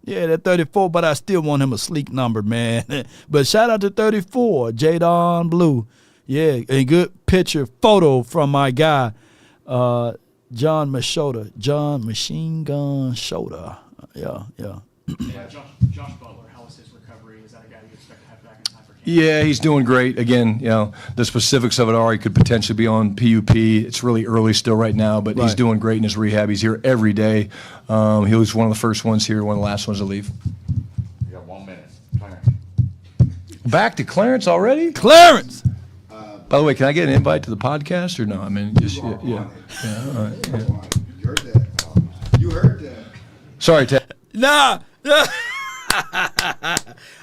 Yeah, that 34, but I still want him a sleek number, man. But shout out to 34, Jadon Blue. Yeah, a good picture, photo from my guy, John Machota, John Machine Gun Shota. Yeah. Josh Butler, how was his recovery? Is that a guy you expect to have back in time for camp? Yeah, he's doing great. Again, the specifics of it are he could potentially be on PUP. It's really early still right now, but he's doing great in his rehab. He's here every day. He was one of the first ones here, one of the last ones to leave. You got 1 minute. Clarence. Back to Clarence already? Clarence! By the way, can I get an invite to the podcast or no? I mean, just, yeah. All right, yeah. You heard that. You heard that. Sorry, Ted. Nah.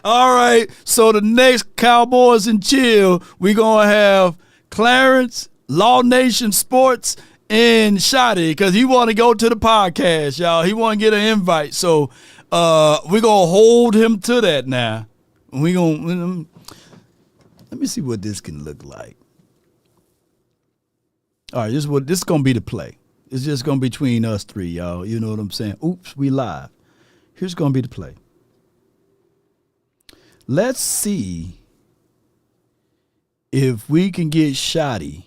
All right. So the next Cowboys and Chill, we're going to have Clarence, Law Nation Sports, and Shotty, because he want to go to the podcast, y'all. He want to get an invite. So we're going to hold him to that now. We're going to let me see what this can look like. All right, this is going to be the play. It's just going to be between us three, y'all. You know what I'm saying? Oops, we live. Here's going to be the play. Let's see if we can get Shotty.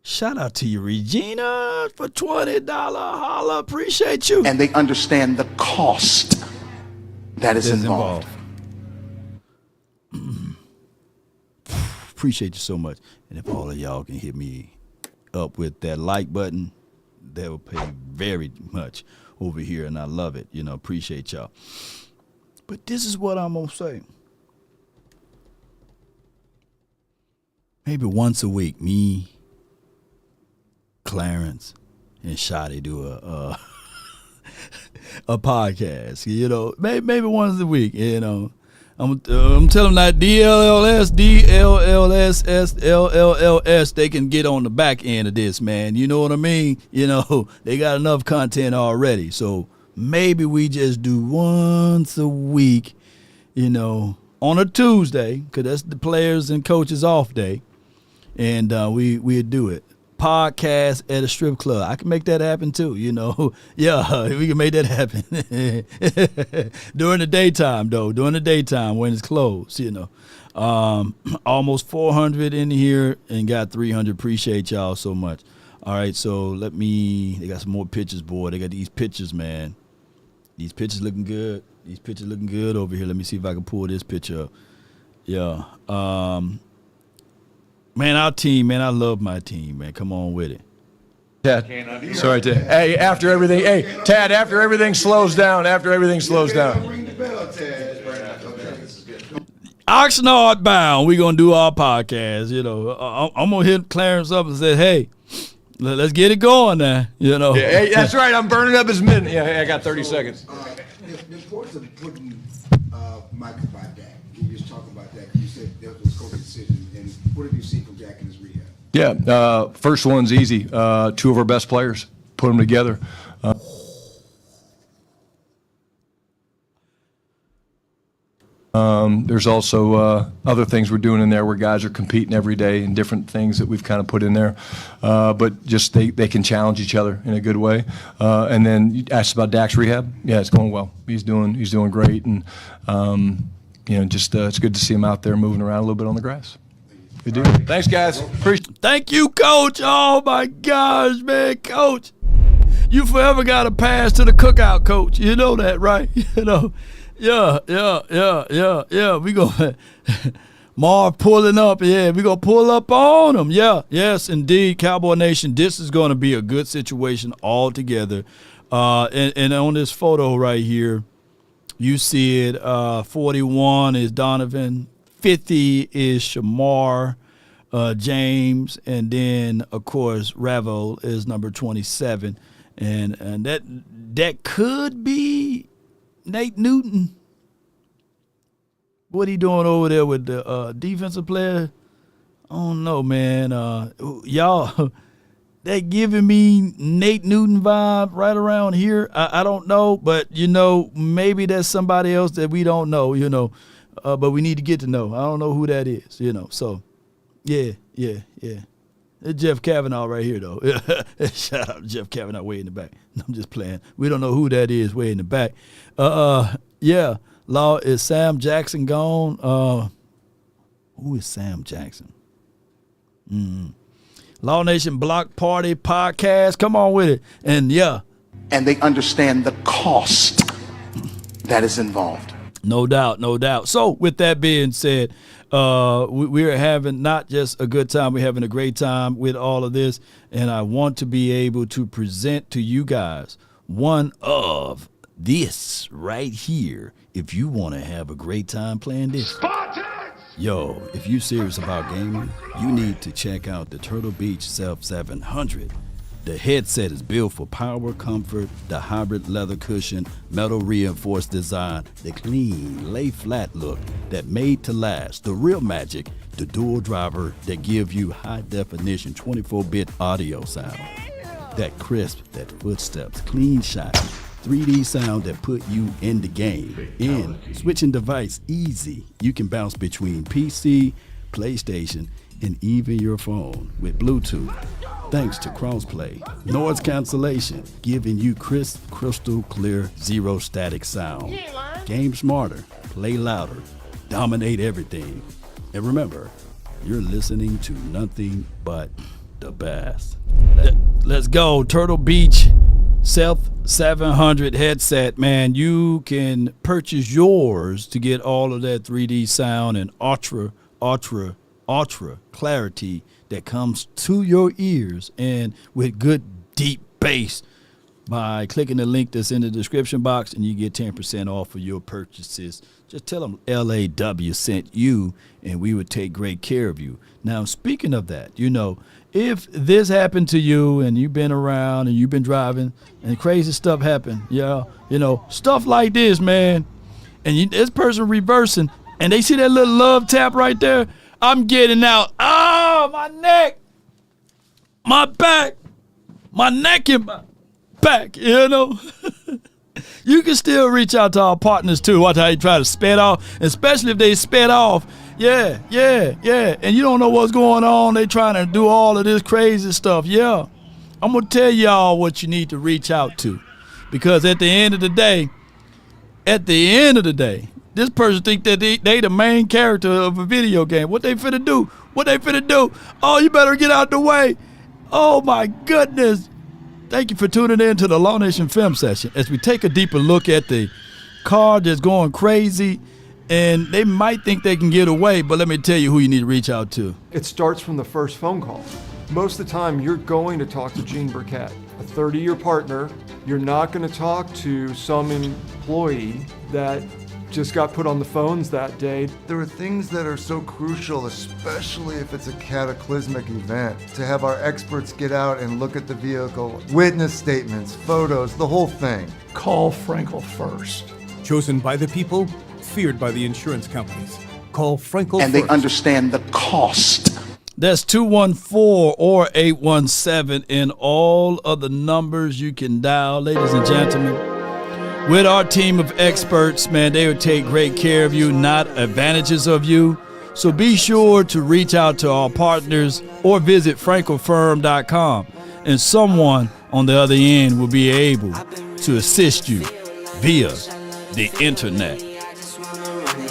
Shout out to you, Regina, for $20. Holla, appreciate you. And they understand the cost that is involved. Appreciate you so much. And if all of y'all can hit me up with that like button, that will pay very much over here, and I love it. Appreciate y'all. But this is what I'm going to say. Maybe once a week, me, Clarence, and Shotty do a podcast. Maybe once a week, I'm telling them that DLLS, LLS, they can get on the back end of this, man. You know what I mean? They got enough content already. So maybe we just do once a week, on a Tuesday, because that's the players and coaches off day. And we'd do it. Podcast at a strip club. I can make that happen too, Yeah, we can make that happen. During the daytime, though. During the daytime when it's closed, Almost 400 in here and got 300. Appreciate y'all so much. All right, so they got some more pictures, boy. They got these pictures, man. These pictures looking good. These pictures looking good over here. Let me see if I can pull this picture up. Yeah. Man, our team, man, I love my team, man. Come on with it. Tad, sorry, Tad. Hey, after everything slows down, Ring the bell, Ted. Oxnard bound. We're going to do our podcast, you know. I'm going to hit Clarence up and say, hey, let's get it going now, you know. Yeah, hey, that's right. I'm burning up his minute. Yeah, hey, I got 30 seconds. The importance of putting Michael by Dak. Can you just talk about that? Because you said that was a coaching decision. And what have you seen from Dak in his rehab? Yeah, first one's easy. 2 of our best players, put them together. There's also other things we're doing in there where guys are competing every day and different things that we've kind of put in there. But just they can challenge each other in a good way. And then you asked about Dak's rehab. Yeah, it's going well. He's doing great. And, it's good to see him out there moving around a little bit on the grass. Good deal. Thanks, guys. Appreciate it. Thank you, Coach. Oh, my gosh, man, Coach. You forever got to pass to the cookout, Coach. You know that, right? You know. Yeah. We go Marv pulling up. Yeah, we gonna pull up on them. Yeah, yes, indeed, Cowboy Nation. This is going to be a good situation altogether. And on this photo right here, you see it. 41 is Donovan, 50 is Shamar James, and then of course Ravo is number 27, and that could be Nate Newton. What he doing over there with the defensive player? I don't know, man. Y'all, they giving me Nate Newton vibe right around here. I don't know, but, maybe there's somebody else that we don't know, but we need to get to know. I don't know who that is, So, yeah. It's Jeff Kavanaugh right here, though. Shout out to Jeff Kavanaugh way in the back. I'm just playing. We don't know who that is way in the back. Yeah. Law, is Sam Jackson gone? Who is Sam Jackson? Law Nation Block Party Podcast. Come on with it. And yeah. And they understand the cost that is involved. No doubt. So with that being said, we're having not just a good time, we're having a great time with all of this. And I want to be able to present to you guys one of this right here. If you want to have a great time playing this. Yo, if you serious about gaming, you need to check out the Turtle Beach Self 700. The headset is built for power, comfort, the hybrid leather cushion, metal reinforced design, the clean, lay flat look that made to last, the real magic, the dual driver that give you high definition 24-bit audio sound. That crisp, that footsteps, clean shot, 3D sound that put you in the game. In switching device easy, you can bounce between PC, PlayStation, and even your phone with Bluetooth. Thanks to crossplay, noise cancellation, giving you crisp, crystal clear, zero static sound. Game smarter, play louder, dominate everything. And remember, you're listening to nothing but the best. Let's go, Turtle Beach Self 700 headset, man. You can purchase yours to get all of that 3D sound and ultra clarity that comes to your ears and with good deep bass by clicking the link that's in the description box, and you get 10% off of your purchases. Just tell them LAW sent you and we would take great care of you. Now, speaking of that, if this happened to you and you've been around and you've been driving and crazy stuff happened, stuff like this, man, and this person reversing and they see that little love tap right there, I'm getting out. Oh, my neck, my back, my neck and my back, You can still reach out to our partners too. Watch how you try to sped off, especially if they sped off. Yeah. And you don't know what's going on. They trying to do all of this crazy stuff. Yeah. I'm going to tell y'all what you need to reach out to. Because at the end of the day, this person think that they the main character of a video game. What they finna do? Oh, you better get out the way. Oh, my goodness. Thank you for tuning in to the Law Nation Film Session as we take a deeper look at the car that's going crazy, and they might think they can get away, but let me tell you who you need to reach out to. It starts from the first phone call. Most of the time, you're going to talk to Gene Burkett, a 30-year partner. You're not going to talk to some employee that just got put on the phones that day. There are things that are so crucial, especially if it's a cataclysmic event, to have our experts get out and look at the vehicle, witness statements, photos, the whole thing. Call Frenkel first. Chosen by the people, feared by the insurance companies. Call Frenkel and first. they understand the cost. That's 214 or 817 and all of the numbers you can dial, ladies and gentlemen. With our team of experts, man, they will take great care of you, not advantages of you. So be sure to reach out to our partners or visit FrenkelFirm.com, and someone on the other end will be able to assist you via the internet.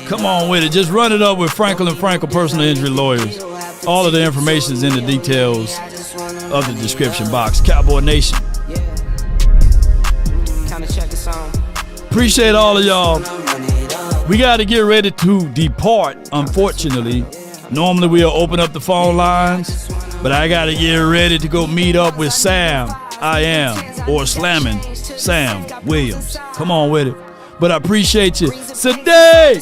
Come on with it. Just run it up with Frenkel and Frenkel Personal Injury Lawyers. All of the information is in the details of the description box. Cowboy Nation. Appreciate all of y'all. We got to get ready to depart, unfortunately. Normally we'll open up the phone lines, but I got to get ready to go meet up with Sam, or Slamming Sam Williams. Come on with it. But I appreciate you. Today,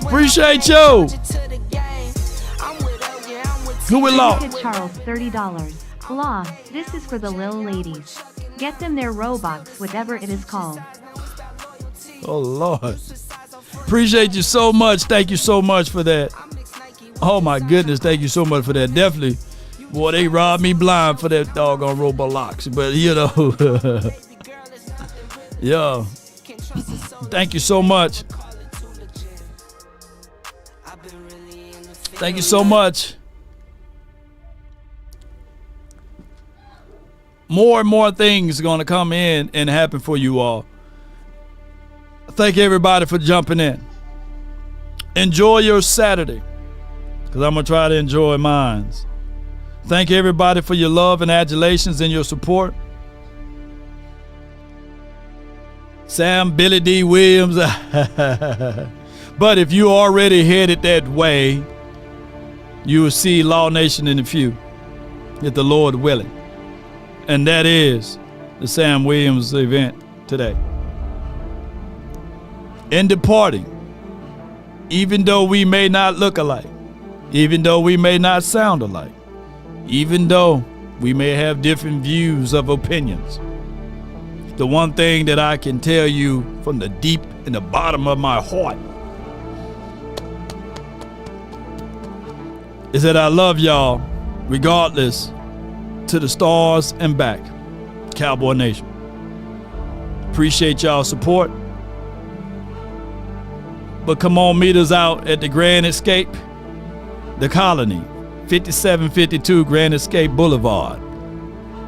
appreciate you. Who will law? Charles, $30. Law, this is for the little ladies. Get them their Robux, whatever it is called. Oh, Lord. Appreciate you so much. Thank you so much for that. Oh, my goodness. Thank you so much for that. Definitely. Boy, they robbed me blind for that doggone Roblox. But, you know. Yo. Thank you so much. Thank you so much. More and more things are going to come in and happen for you all. Thank everybody for jumping in. Enjoy your Saturday, because I'm going to try to enjoy mine. Thank everybody for your love and adulations and your support. Sam Billy D. Williams. But if you already headed that way, you will see Law Nation in the few, if the Lord willing. And that is the Sam Williams event today. In departing, even though we may not look alike, even though we may not sound alike, even though we may have different views of opinions, the one thing that I can tell you from the deep in the bottom of my heart is that I love y'all regardless, to the stars and back. Cowboy Nation. Appreciate y'all support. But come on, meet us out at the Grandscape, the Colony, 5752 Grandscape Boulevard,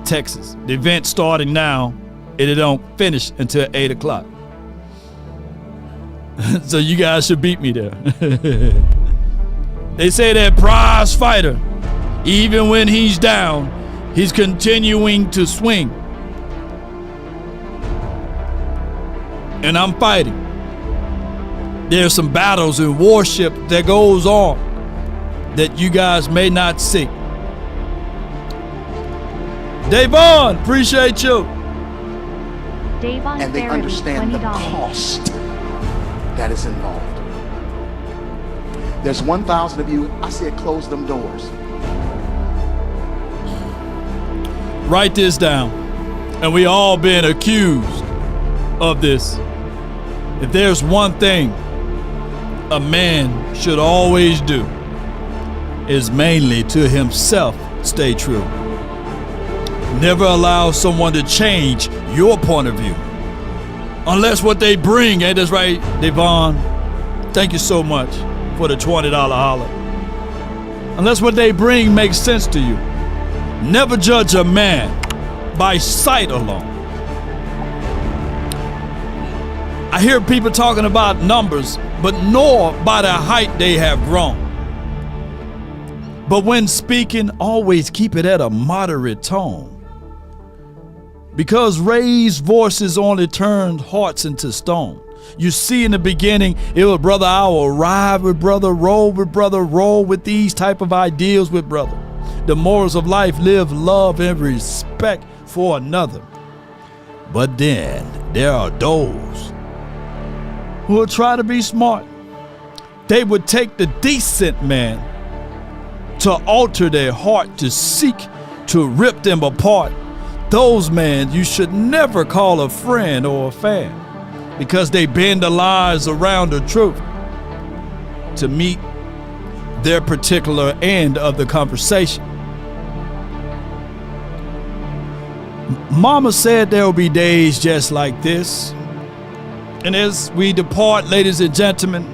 Texas. The event starting now, and it don't finish until 8 o'clock. So you guys should beat me there. They say that prize fighter, even when he's down, he's continuing to swing. And I'm fighting. There's some battles and warship that goes on that you guys may not see. Davon, appreciate you. Davon and they Farabee, understand $20. the cost that is involved. There's 1,000 of you, I said close them doors. Write this down. And we all been accused of this. If there's one thing a man should always do, is mainly to himself stay true. Never allow someone to change your point of view. Unless what they bring, ain't that right, Devon? Thank you so much for the $20 holler. Unless what they bring makes sense to you. Never judge a man by sight alone. I hear people talking about numbers, but nor by the height they have grown. But when speaking, always keep it at a moderate tone. Because raised voices only turn hearts into stone. You see, in the beginning, it was brother, I will ride with brother, roll with these type of ideals with brother. The morals of life, live, love, and respect for another. But then there are those who will try to be smart. They would take the decent man to alter their heart, to seek to rip them apart. Those men you should never call a friend or a fan, because they bend the lies around the truth to meet their particular end of the conversation. Mama said there will be days just like this. And as we depart, ladies and gentlemen,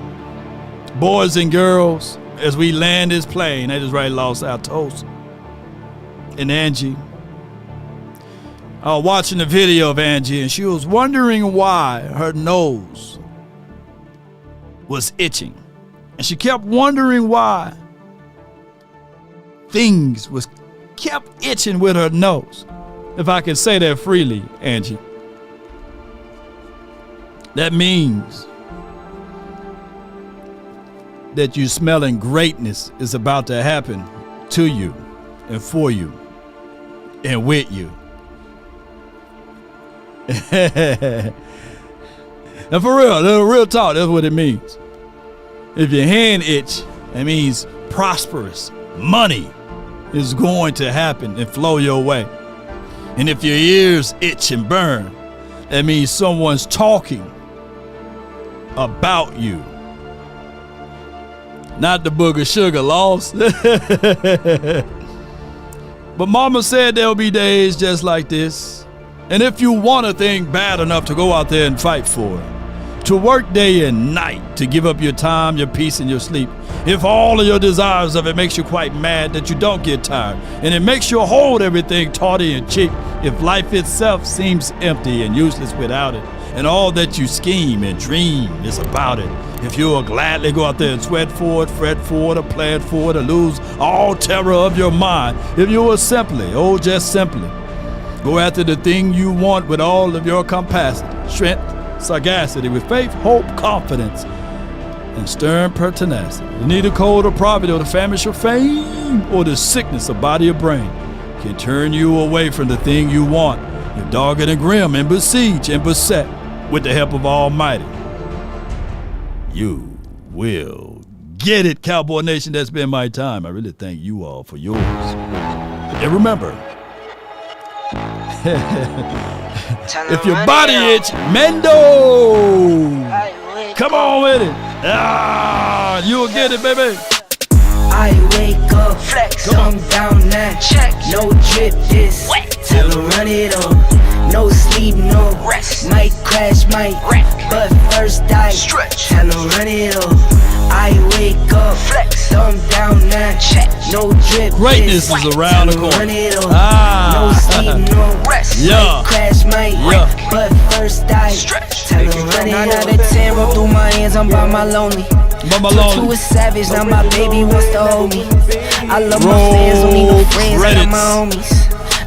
boys and girls, as we land this plane, I just right lost our toast. And Angie, I was watching the video of Angie, and she was wondering why her nose was itching. And she kept wondering why things was kept itching with her nose. If I can say that freely, Angie. That means that you smelling greatness is about to happen to you and for you and with you. And for real talk, that's what it means. If your hand itch, that means prosperous money is going to happen and flow your way. And if your ears itch and burn, that means someone's talking about you. Not the booger sugar lost. But mama said there'll be days just like this. And if you want a thing bad enough to go out there and fight for it, to work day and night, to give up your time, your peace, and your sleep, if all of your desires of it makes you quite mad that you don't get tired, and it makes you hold everything tawdry and cheap, if life itself seems empty and useless without it, and all that you scheme and dream is about it, if you will gladly go out there and sweat for it, fret for it, or plan for it, or lose all terror of your mind, if you will simply, just simply, go after the thing you want with all of your capacity, strength, sagacity, with faith, hope, confidence, and stern pertinacity. Neither cold or poverty or the famish or fame or the sickness of body or brain can turn you away from the thing you want. You're dogged and grim and besieged and beset with the help of Almighty. You will get it, Cowboy Nation. That's been my time. I really thank you all for yours. And remember, if your body itch, mendo. Come on with it. You'll get it, baby. I wake up, flex, thumb down that check, no drip this, tell her run it up, no sleep, no rest, might crash, might wreck, but first I stretch, tell her run it up. I wake up, flex, thumb down that check, no drip. Greatness is around the corner. No sleep, no rest, might crash, might wreck, but first I stretch, tell her run it up. 9 out of 10 roll through my hands, I'm by my lonely. To a savage, now my baby wants to hold me. I love my fans, don't need no friends, I got my homies.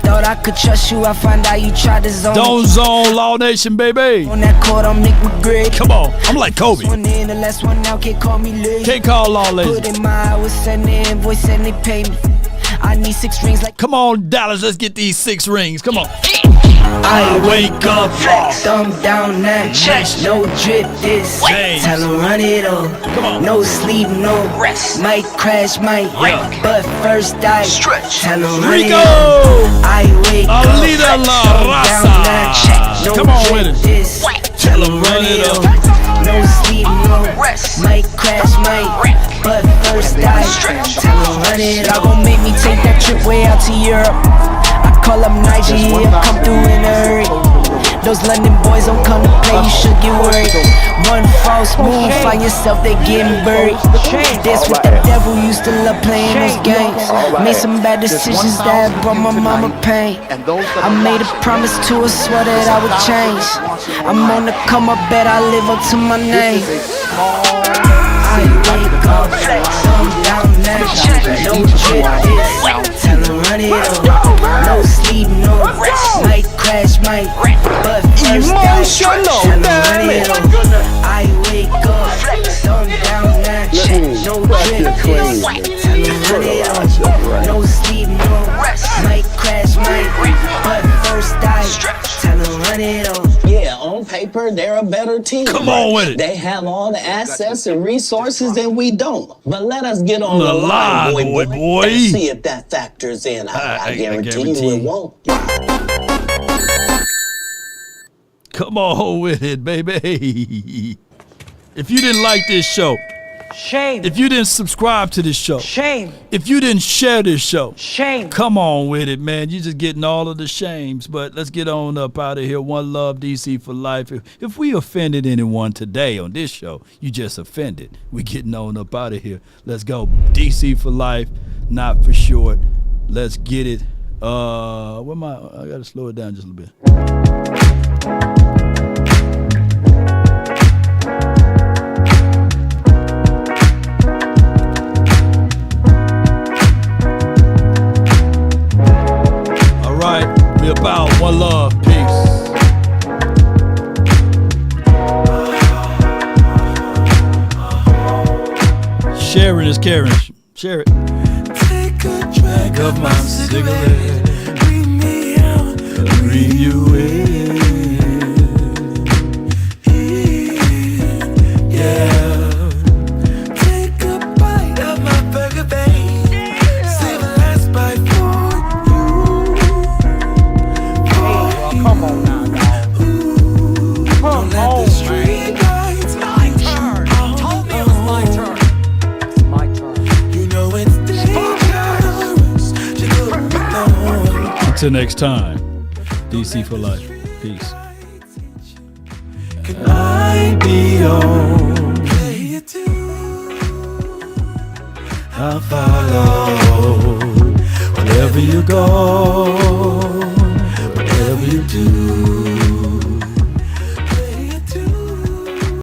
Thought I could trust you, I find out you tried to zone. Don't zone, Law Nation, baby. On that court, I'm Nick McGrady. Come on, I'm like Kobe. One in, the last one out, can't call me late. Can't call Law Nation. Put in my hours, send the invoice, and they pay me. I need 6 rings like. Come on, Dallas, let's get these 6 rings. Come on. I wake up, flex, thumb down that check, no drip this, tell her run it up, no sleep, no rest, might crash, might wreck, but first I stretch, tell her run it up. I wake up, flex, thumb down that check, no drip this, tell her run it up, no sleep, no rest, might crash, might wreck, but first I stretch, tell her run it up. Y'all gon' make me take that trip way out to Europe. Call up Nigeria, come through in a hurry. Those London boys don't come to play, you should get worried. One false move, find yourself, they getting buried. That's what the devil used to love playing those games. Made some bad decisions that brought my mama pain. I made a promise to her, swore that I would change. I'm on the come up, bet I live up to my name. I wake up, flex, thumb down that no drip this. Tell him run it up. No sleep, no rest. Might crash, might wreck. But first I tell him run it up. I wake up, thumb down that check. No drip this. Tell him run it up. No sleep, no rest. Might crash, might wreck. But first I tell him run it up. Yeah, on paper, they're a better team. Come on with it. They have all the assets and resources that we don't. But let us get on The the line, line, boy. and see if that factors in. I guarantee you it won't. Come on with it, baby. If you didn't like this show, Shame. if you didn't subscribe to this show, Shame. if you didn't share this show, Shame. come on with it, man. You're just getting all of the shames. But let's get on up out of here. One love, DC for life. If we offended anyone today on this show, you just offended. We getting on up out of here. Let's go. DC for life, not for short. Let's get it. Where am I gotta slow it down just a little bit. Be about one love, peace. Sharing is caring. Share it. Take a drag of my cigarette. Bring me out. Bring you in. Yeah. Take a bite of my burger, babe. Save the last bite for you. Come on now, dog. Come Let on, the street lights my turn. Told me it was my turn. It's my turn. You know it's dangerous to go alone. Until next time, DC for life. Peace. Can I be your player too? I'll follow wherever you go, whatever you do.